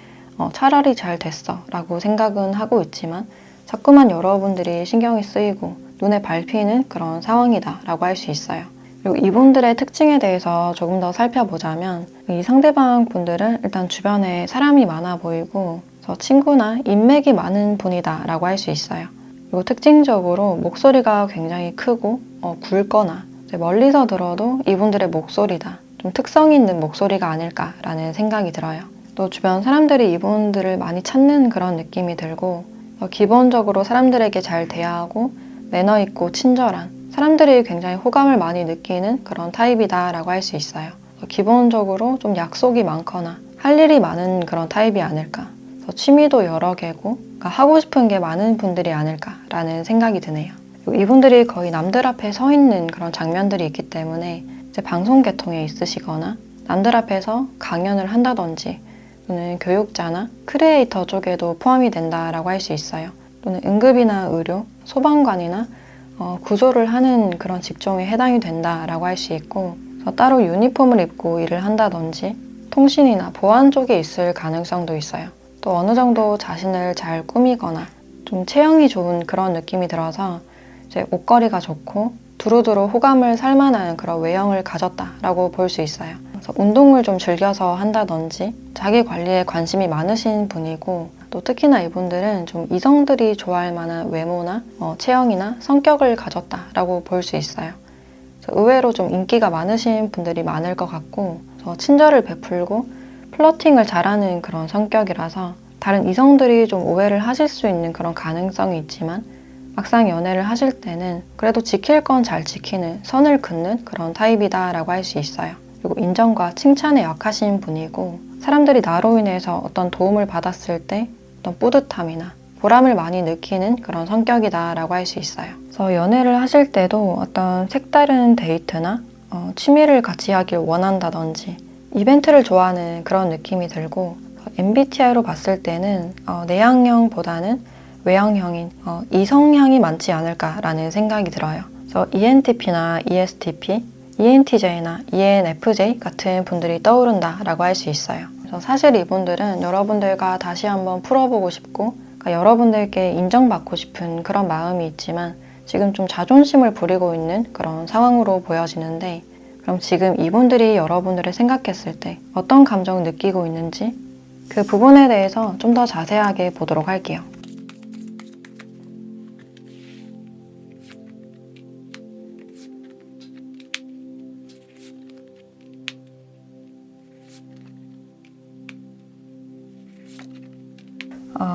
차라리 잘 됐어 라고 생각은 하고 있지만, 자꾸만 여러분들이 신경이 쓰이고 눈에 밟히는 그런 상황이다 라고 할 수 있어요. 그리고 이분들의 특징에 대해서 조금 더 살펴보자면, 이 상대방 분들은 일단 주변에 사람이 많아 보이고 친구나 인맥이 많은 분이다 라고 할 수 있어요. 그리고 특징적으로 목소리가 굉장히 크고 굵거나 멀리서 들어도 이분들의 목소리다, 좀 특성 있는 목소리가 아닐까라는 생각이 들어요. 또 주변 사람들이 이분들을 많이 찾는 그런 느낌이 들고, 기본적으로 사람들에게 잘 대하고 매너 있고 친절한, 사람들이 굉장히 호감을 많이 느끼는 그런 타입이다 라고 할 수 있어요. 기본적으로 좀 약속이 많거나 할 일이 많은 그런 타입이 아닐까, 취미도 여러 개고 하고 싶은 게 많은 분들이 아닐까라는 생각이 드네요. 이분들이 거의 남들 앞에 서 있는 그런 장면들이 있기 때문에 이제 방송 계통에 있으시거나 남들 앞에서 강연을 한다든지 또는 교육자나 크리에이터 쪽에도 포함이 된다라고 할 수 있어요. 또는 응급이나 의료, 소방관이나 구조를 하는 그런 직종에 해당이 된다라고 할 수 있고, 따로 유니폼을 입고 일을 한다든지 통신이나 보안 쪽에 있을 가능성도 있어요. 또 어느 정도 자신을 잘 꾸미거나 좀 체형이 좋은 그런 느낌이 들어서 이제 옷걸이가 좋고 두루두루 호감을 살만한 그런 외형을 가졌다라고 볼 수 있어요. 그래서 운동을 좀 즐겨서 한다든지 자기 관리에 관심이 많으신 분이고, 또 특히나 이분들은 좀 이성들이 좋아할 만한 외모나 체형이나 성격을 가졌다라고 볼 수 있어요. 의외로 좀 인기가 많으신 분들이 많을 것 같고 친절을 베풀고 플러팅을 잘하는 그런 성격이라서 다른 이성들이 좀 오해를 하실 수 있는 그런 가능성이 있지만 막상 연애를 하실 때는 그래도 지킬 건 잘 지키는 선을 긋는 그런 타입이다라고 할 수 있어요. 그리고 인정과 칭찬에 약하신 분이고 사람들이 나로 인해서 어떤 도움을 받았을 때 어떤 뿌듯함이나 보람을 많이 느끼는 그런 성격이다라고 할 수 있어요. 그래서 연애를 하실 때도 어떤 색다른 데이트나 취미를 같이 하길 원한다든지 이벤트를 좋아하는 그런 느낌이 들고 MBTI로 봤을 때는 내향형보다는 외향형인 이성향이 많지 않을까라는 생각이 들어요. 그래서 ENTP나 ESTP, ENTJ나 ENFJ 같은 분들이 떠오른다라고 할 수 있어요. 그래서 사실 이분들은 여러분들과 다시 한번 풀어보고 싶고 그러니까 여러분들께 인정받고 싶은 그런 마음이 있지만 지금 좀 자존심을 부리고 있는 그런 상황으로 보여지는데 그럼 지금 이분들이 여러분들을 생각했을 때 어떤 감정을 느끼고 있는지 그 부분에 대해서 좀 더 자세하게 보도록 할게요.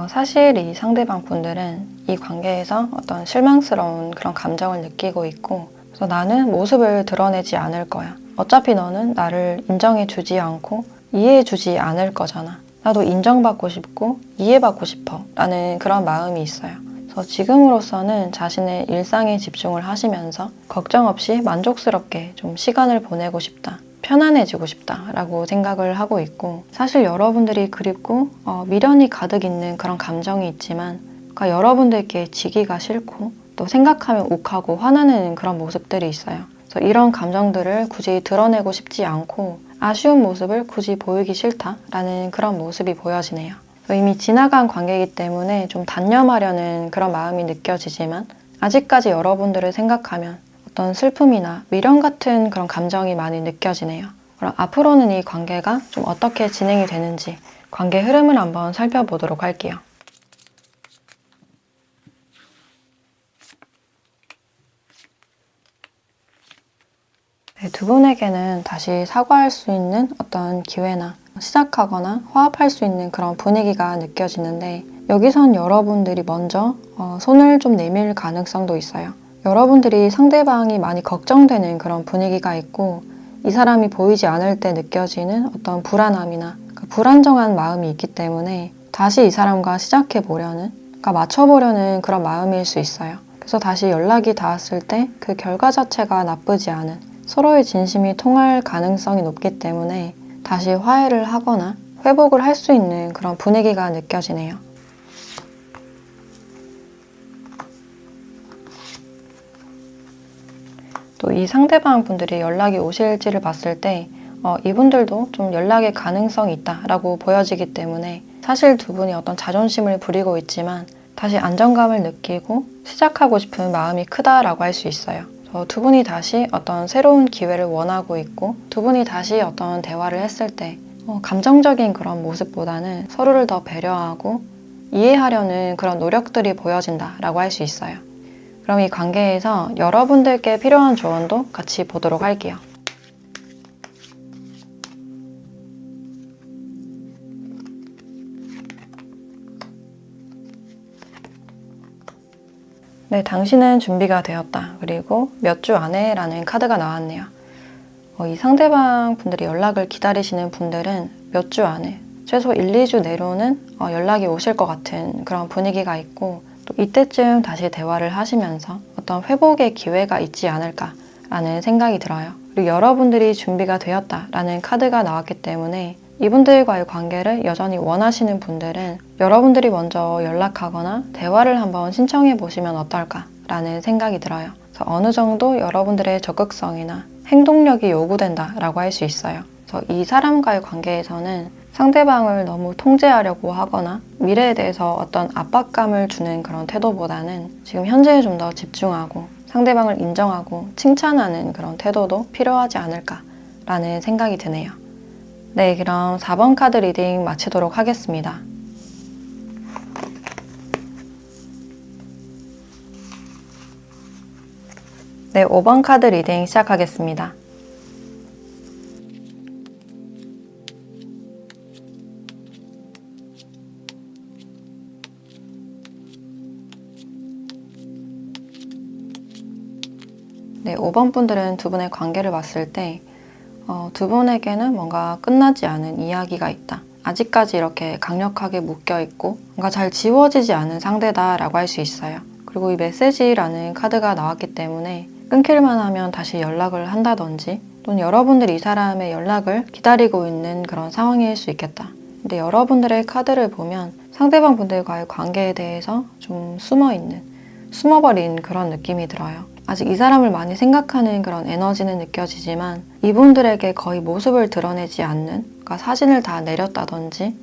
사실 이 상대방 분들은 이 관계에서 어떤 실망스러운 그런 감정을 느끼고 있고 그래서 나는 모습을 드러내지 않을 거야. 어차피 너는 나를 인정해 주지 않고 이해해 주지 않을 거잖아. 나도 인정받고 싶고 이해받고 싶어 라는 그런 마음이 있어요. 그래서 지금으로서는 자신의 일상에 집중을 하시면서 걱정 없이 만족스럽게 좀 시간을 보내고 싶다. 편안해지고 싶다라고 생각을 하고 있고 사실 여러분들이 그립고 미련이 가득 있는 그런 감정이 있지만 그러니까 여러분들께 지기가 싫고 또 생각하면 욱하고 화나는 그런 모습들이 있어요. 그래서 이런 감정들을 굳이 드러내고 싶지 않고 아쉬운 모습을 굳이 보이기 싫다라는 그런 모습이 보여지네요. 이미 지나간 관계이기 때문에 좀 단념하려는 그런 마음이 느껴지지만 아직까지 여러분들을 생각하면 어떤 슬픔이나 미련 같은 그런 감정이 많이 느껴지네요. 그럼 앞으로는 이 관계가 좀 어떻게 진행이 되는지 관계 흐름을 한번 살펴보도록 할게요. 네, 두 분에게는 다시 사과할 수 있는 어떤 기회나 시작하거나 화합할 수 있는 그런 분위기가 느껴지는데 여기선 여러분들이 먼저 손을 좀 내밀 가능성도 있어요. 여러분들이 상대방이 많이 걱정되는 그런 분위기가 있고 이 사람이 보이지 않을 때 느껴지는 어떤 불안함이나 그 불안정한 마음이 있기 때문에 다시 이 사람과 시작해 보려는 그러니까 맞춰보려는 그런 마음일 수 있어요. 그래서 다시 연락이 닿았을 때 그 결과 자체가 나쁘지 않은 서로의 진심이 통할 가능성이 높기 때문에 다시 화해를 하거나 회복을 할 수 있는 그런 분위기가 느껴지네요. 또 이 상대방 분들이 연락이 오실지를 봤을 때 이분들도 좀 연락의 가능성이 있다라고 보여지기 때문에 사실 두 분이 어떤 자존심을 부리고 있지만 다시 안정감을 느끼고 시작하고 싶은 마음이 크다라고 할 수 있어요. 두 분이 다시 어떤 새로운 기회를 원하고 있고 두 분이 다시 어떤 대화를 했을 때 감정적인 그런 모습보다는 서로를 더 배려하고 이해하려는 그런 노력들이 보여진다라고 할 수 있어요. 그럼 이 관계에서 여러분들께 필요한 조언도 같이 보도록 할게요. 네, 당신은 준비가 되었다. 그리고 몇 주 안에 라는 카드가 나왔네요. 이 상대방 분들이 연락을 기다리시는 분들은 몇 주 안에 최소 1, 2주 내로는 연락이 오실 것 같은 그런 분위기가 있고 또 이때쯤 다시 대화를 하시면서 어떤 회복의 기회가 있지 않을까라는 생각이 들어요. 그리고 여러분들이 준비가 되었다라는 카드가 나왔기 때문에 이분들과의 관계를 여전히 원하시는 분들은 여러분들이 먼저 연락하거나 대화를 한번 신청해 보시면 어떨까라는 생각이 들어요. 그래서 어느 정도 여러분들의 적극성이나 행동력이 요구된다라고 할 수 있어요. 그래서 이 사람과의 관계에서는 상대방을 너무 통제하려고 하거나 미래에 대해서 어떤 압박감을 주는 그런 태도보다는 지금 현재에 좀 더 집중하고 상대방을 인정하고 칭찬하는 그런 태도도 필요하지 않을까라는 생각이 드네요. 네, 그럼 4번 카드 리딩 마치도록 하겠습니다. 네, 5번 카드 리딩 시작하겠습니다. 네, 5번 분들은 두 분의 관계를 봤을 때 두 분에게는 뭔가 끝나지 않은 이야기가 있다. 아직까지 이렇게 강력하게 묶여있고 뭔가 잘 지워지지 않은 상대다라고 할 수 있어요. 그리고 이 메시지라는 카드가 나왔기 때문에 끊길만 하면 다시 연락을 한다든지 또는 여러분들이 이 사람의 연락을 기다리고 있는 그런 상황일 수 있겠다. 근데 여러분들의 카드를 보면 상대방 분들과의 관계에 대해서 좀 숨어버린 그런 느낌이 들어요. 아직 이 사람을 많이 생각하는 그런 에너지는 느껴지지만 이분들에게 거의 모습을 드러내지 않는, 그러니까 사진을 다 내렸다든지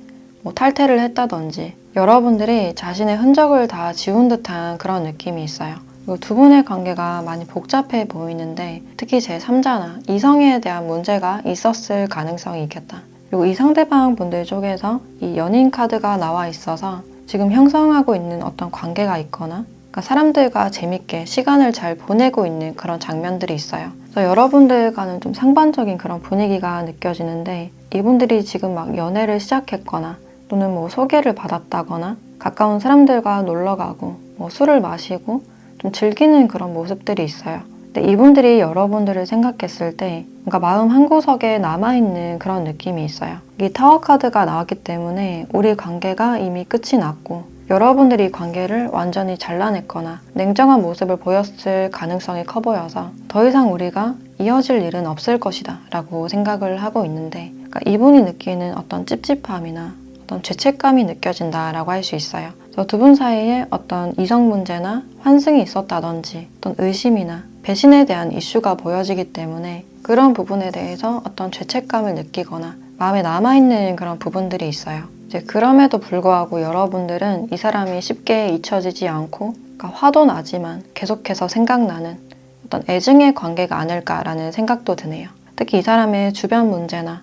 탈퇴를 했다든지 여러분들이 자신의 흔적을 다 지운 듯한 그런 느낌이 있어요. 그리고 두 분의 관계가 많이 복잡해 보이는데 특히 제3자나 이성에 대한 문제가 있었을 가능성이 있겠다. 그리고 이 상대방 분들 쪽에서 이 연인 카드가 나와 있어서 지금 형성하고 있는 어떤 관계가 있거나 그러니까 사람들과 재밌게 시간을 잘 보내고 있는 그런 장면들이 있어요. 그래서 여러분들과는 좀 상반적인 그런 분위기가 느껴지는데 이분들이 지금 막 연애를 시작했거나 또는 소개를 받았다거나 가까운 사람들과 놀러 가고 술을 마시고 좀 즐기는 그런 모습들이 있어요. 근데 이분들이 여러분들을 생각했을 때 뭔가 마음 한구석에 남아있는 그런 느낌이 있어요. 이 타워 카드가 나왔기 때문에 우리 관계가 이미 끝이 났고 여러분들이 관계를 완전히 잘라냈거나 냉정한 모습을 보였을 가능성이 커 보여서 더 이상 우리가 이어질 일은 없을 것이다 라고 생각을 하고 있는데 그러니까 이분이 느끼는 어떤 찝찝함이나 어떤 죄책감이 느껴진다라고 할 수 있어요. 그래서 두 분 사이에 어떤 이성 문제나 환승이 있었다든지 어떤 의심이나 배신에 대한 이슈가 보여지기 때문에 그런 부분에 대해서 어떤 죄책감을 느끼거나 마음에 남아있는 그런 부분들이 있어요. 이제 그럼에도 불구하고 여러분들은 이 사람이 쉽게 잊혀지지 않고 그러니까 화도 나지만 계속해서 생각나는 어떤 애증의 관계가 아닐까라는 생각도 드네요. 특히 이 사람의 주변 문제나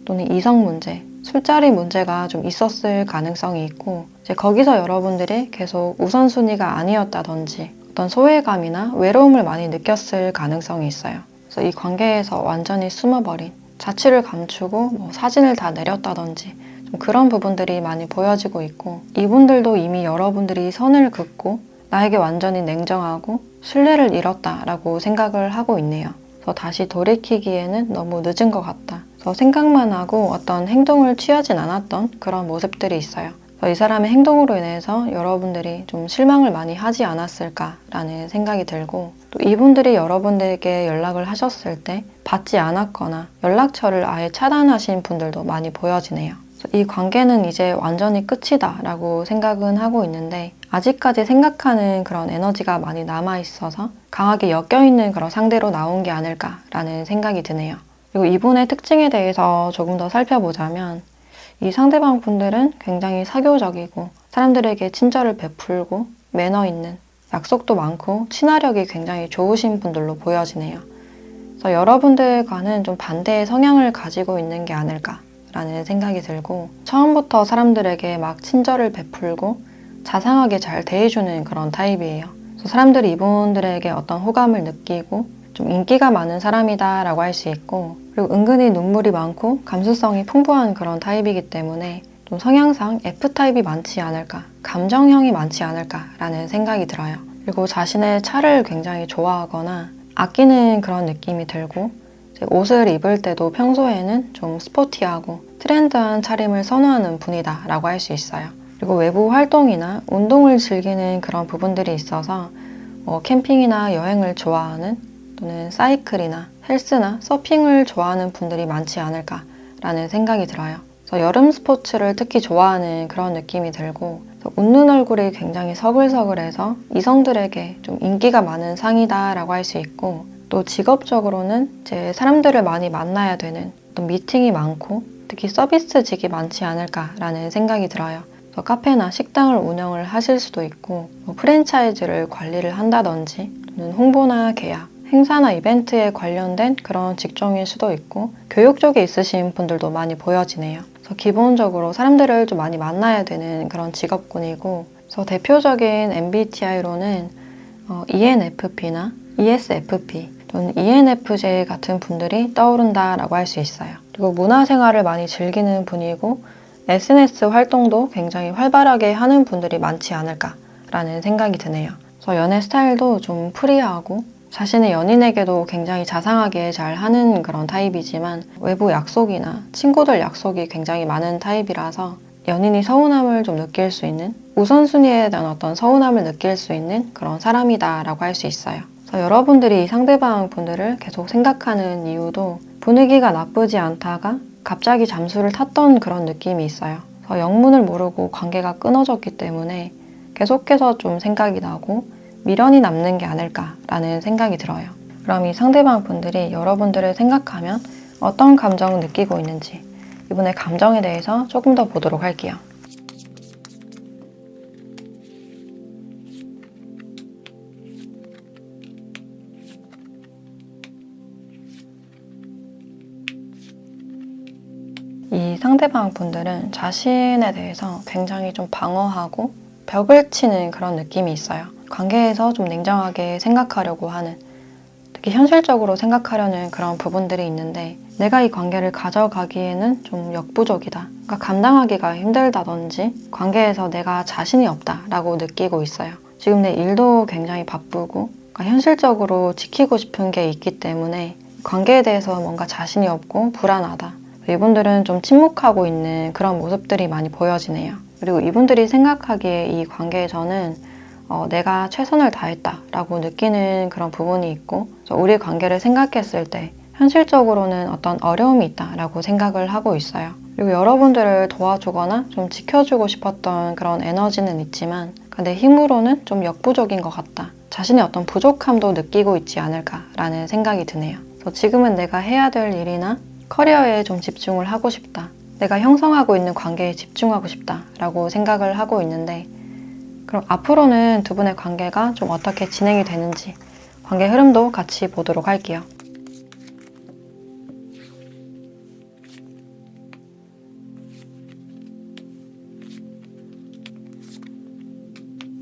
또는 이성 문제, 술자리 문제가 좀 있었을 가능성이 있고 이제 거기서 여러분들이 계속 우선순위가 아니었다든지 어떤 소외감이나 외로움을 많이 느꼈을 가능성이 있어요. 그래서 이 관계에서 완전히 숨어버린 자취를 감추고 사진을 다 내렸다든지 좀 그런 부분들이 많이 보여지고 있고 이분들도 이미 여러분들이 선을 긋고 나에게 완전히 냉정하고 신뢰를 잃었다라고 생각을 하고 있네요. 그래서 다시 돌이키기에는 너무 늦은 것 같다. 그래서 생각만 하고 어떤 행동을 취하진 않았던 그런 모습들이 있어요. 이 사람의 행동으로 인해서 여러분들이 좀 실망을 많이 하지 않았을까라는 생각이 들고 또 이분들이 여러분들에게 연락을 하셨을 때 받지 않았거나 연락처를 아예 차단하신 분들도 많이 보여지네요. 이 관계는 이제 완전히 끝이다 라고 생각은 하고 있는데 아직까지 생각하는 그런 에너지가 많이 남아있어서 강하게 엮여있는 그런 상대로 나온 게 아닐까라는 생각이 드네요. 그리고 이분의 특징에 대해서 조금 더 살펴보자면 이 상대방 분들은 굉장히 사교적이고 사람들에게 친절을 베풀고 매너 있는 약속도 많고 친화력이 굉장히 좋으신 분들로 보여지네요. 그래서 여러분들과는 좀 반대의 성향을 가지고 있는 게 아닐까라는 생각이 들고 처음부터 사람들에게 막 친절을 베풀고 자상하게 잘 대해주는 그런 타입이에요. 그래서 사람들이 이분들에게 어떤 호감을 느끼고 좀 인기가 많은 사람이다 라고 할 수 있고 그리고 은근히 눈물이 많고 감수성이 풍부한 그런 타입이기 때문에 좀 성향상 F타입이 많지 않을까 감정형이 많지 않을까라는 생각이 들어요. 그리고 자신의 차를 굉장히 좋아하거나 아끼는 그런 느낌이 들고 옷을 입을 때도 평소에는 좀 스포티하고 트렌드한 차림을 선호하는 분이다 라고 할 수 있어요. 그리고 외부 활동이나 운동을 즐기는 그런 부분들이 있어서 캠핑이나 여행을 좋아하는 또는 사이클이나 헬스나 서핑을 좋아하는 분들이 많지 않을까라는 생각이 들어요. 그래서 여름 스포츠를 특히 좋아하는 그런 느낌이 들고 웃는 얼굴이 굉장히 서글서글해서 이성들에게 좀 인기가 많은 상이다라고 할 수 있고 또 직업적으로는 이제 사람들을 많이 만나야 되는 어떤 미팅이 많고 특히 서비스직이 많지 않을까라는 생각이 들어요. 그래서 카페나 식당을 운영을 하실 수도 있고 프랜차이즈를 관리를 한다든지 또는 홍보나 계약 행사나 이벤트에 관련된 그런 직종일 수도 있고 교육 쪽에 있으신 분들도 많이 보여지네요. 그래서 기본적으로 사람들을 좀 많이 만나야 되는 그런 직업군이고 그래서 대표적인 MBTI로는 ENFP나 ESFP 또는 ENFJ 같은 분들이 떠오른다라고 할 수 있어요. 그리고 문화생활을 많이 즐기는 분이고 SNS 활동도 굉장히 활발하게 하는 분들이 많지 않을까라는 생각이 드네요. 그래서 연애 스타일도 좀 프리하고 자신의 연인에게도 굉장히 자상하게 잘 하는 그런 타입이지만 외부 약속이나 친구들 약속이 굉장히 많은 타입이라서 연인이 서운함을 좀 느낄 수 있는, 우선순위에 대한 어떤 서운함을 느낄 수 있는 그런 사람이다라고 할 수 있어요. 그래서 여러분들이 이 상대방 분들을 계속 생각하는 이유도 분위기가 나쁘지 않다가 갑자기 잠수를 탔던 그런 느낌이 있어요. 그래서 영문을 모르고 관계가 끊어졌기 때문에 계속해서 좀 생각이 나고 미련이 남는 게 아닐까라는 생각이 들어요. 그럼 이 상대방 분들이 여러분들을 생각하면 어떤 감정을 느끼고 있는지 이분의 감정에 대해서 조금 더 보도록 할게요. 이 상대방 분들은 자신에 대해서 굉장히 좀 방어하고 벽을 치는 그런 느낌이 있어요. 관계에서 좀 냉정하게 생각하려고 하는, 특히 현실적으로 생각하려는 그런 부분들이 있는데 내가 이 관계를 가져가기에는 좀 역부족이다. 그러니까 감당하기가 힘들다든지 관계에서 내가 자신이 없다라고 느끼고 있어요. 지금 내 일도 굉장히 바쁘고 그러니까 현실적으로 지키고 싶은 게 있기 때문에 관계에 대해서 뭔가 자신이 없고 불안하다. 이분들은 좀 침묵하고 있는 그런 모습들이 많이 보여지네요. 그리고 이분들이 생각하기에 이 관계에서는 내가 최선을 다했다라고 느끼는 그런 부분이 있고 우리 관계를 생각했을 때 현실적으로는 어떤 어려움이 있다라고 생각을 하고 있어요. 그리고 여러분들을 도와주거나 좀 지켜주고 싶었던 그런 에너지는 있지만 내 힘으로는 좀 역부족인 것 같다. 자신의 어떤 부족함도 느끼고 있지 않을까라는 생각이 드네요. 그래서 지금은 내가 해야 될 일이나 커리어에 좀 집중을 하고 싶다. 내가 형성하고 있는 관계에 집중하고 싶다라고 생각을 하고 있는데 그럼 앞으로는 두 분의 관계가 좀 어떻게 진행이 되는지 관계 흐름도 같이 보도록 할게요.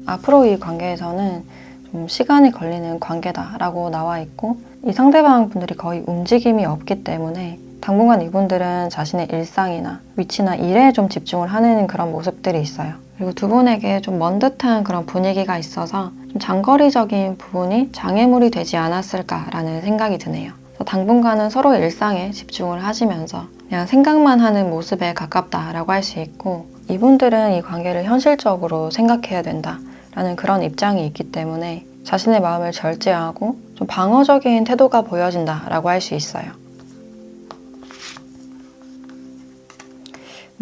앞으로 이 관계에서는 좀 시간이 걸리는 관계다라고 나와 있고 이 상대방 분들이 거의 움직임이 없기 때문에 당분간 이분들은 자신의 일상이나 위치나 일에 좀 집중을 하는 그런 모습들이 있어요. 그리고 두 분에게 좀 먼 듯한 그런 분위기가 있어서 좀 장거리적인 부분이 장애물이 되지 않았을까라는 생각이 드네요. 그래서 당분간은 서로 일상에 집중을 하시면서 그냥 생각만 하는 모습에 가깝다라고 할 수 있고 이분들은 이 관계를 현실적으로 생각해야 된다라는 그런 입장이 있기 때문에 자신의 마음을 절제하고 좀 방어적인 태도가 보여진다라고 할 수 있어요.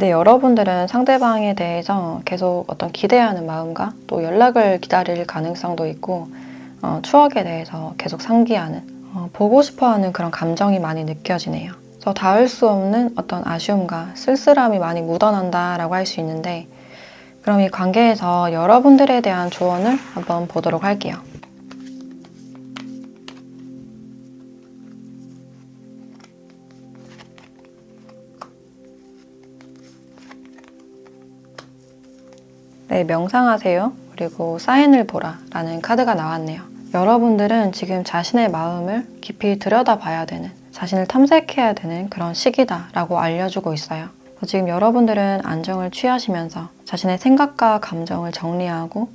네, 여러분들은 상대방에 대해서 계속 어떤 기대하는 마음과 또 연락을 기다릴 가능성도 있고 추억에 대해서 계속 상기하는, 보고 싶어하는 그런 감정이 많이 느껴지네요. 그래서 닿을 수 없는 어떤 아쉬움과 쓸쓸함이 많이 묻어난다라고 할 수 있는데 그럼 이 관계에서 여러분들에 대한 조언을 한번 보도록 할게요. 네, 명상하세요. 그리고 사인을 보라 라는 카드가 나왔네요. 여러분들은 지금 자신의 마음을 깊이 들여다봐야 되는, 자신을 탐색해야 되는 그런 시기다라고 알려주고 있어요. 지금 여러분들은 안정을 취하시면서 자신의 생각과 감정을 정리하고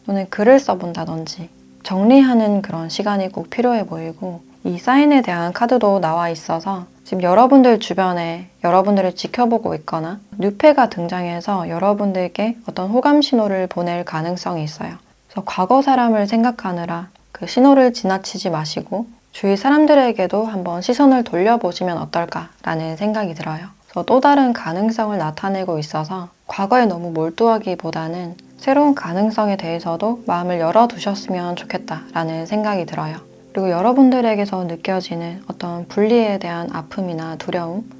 또는 글을 써본다든지 정리하는 그런 시간이 꼭 필요해 보이고 이 사인에 대한 카드도 나와 있어서 지금 여러분들 주변에 여러분들을 지켜보고 있거나 뉴페가 등장해서 여러분들께 어떤 호감 신호를 보낼 가능성이 있어요. 그래서 과거 사람을 생각하느라 그 신호를 지나치지 마시고 주위 사람들에게도 한번 시선을 돌려보시면 어떨까라는 생각이 들어요. 그래서 또 다른 가능성을 나타내고 있어서 과거에 너무 몰두하기보다는 새로운 가능성에 대해서도 마음을 열어두셨으면 좋겠다라는 생각이 들어요. 그리고 여러분들에게서 느껴지는 어떤 분리에 대한 아픔이나 두려움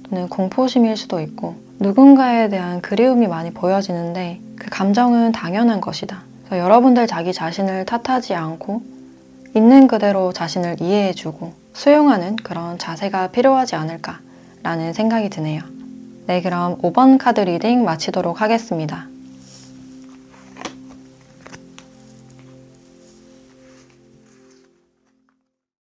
또는 공포심일 수도 있고 누군가에 대한 그리움이 많이 보여지는데 그 감정은 당연한 것이다. 그래서 여러분들 자기 자신을 탓하지 않고 있는 그대로 자신을 이해해주고 수용하는 그런 자세가 필요하지 않을까라는 생각이 드네요. 네, 그럼 5번 카드 리딩 마치도록 하겠습니다.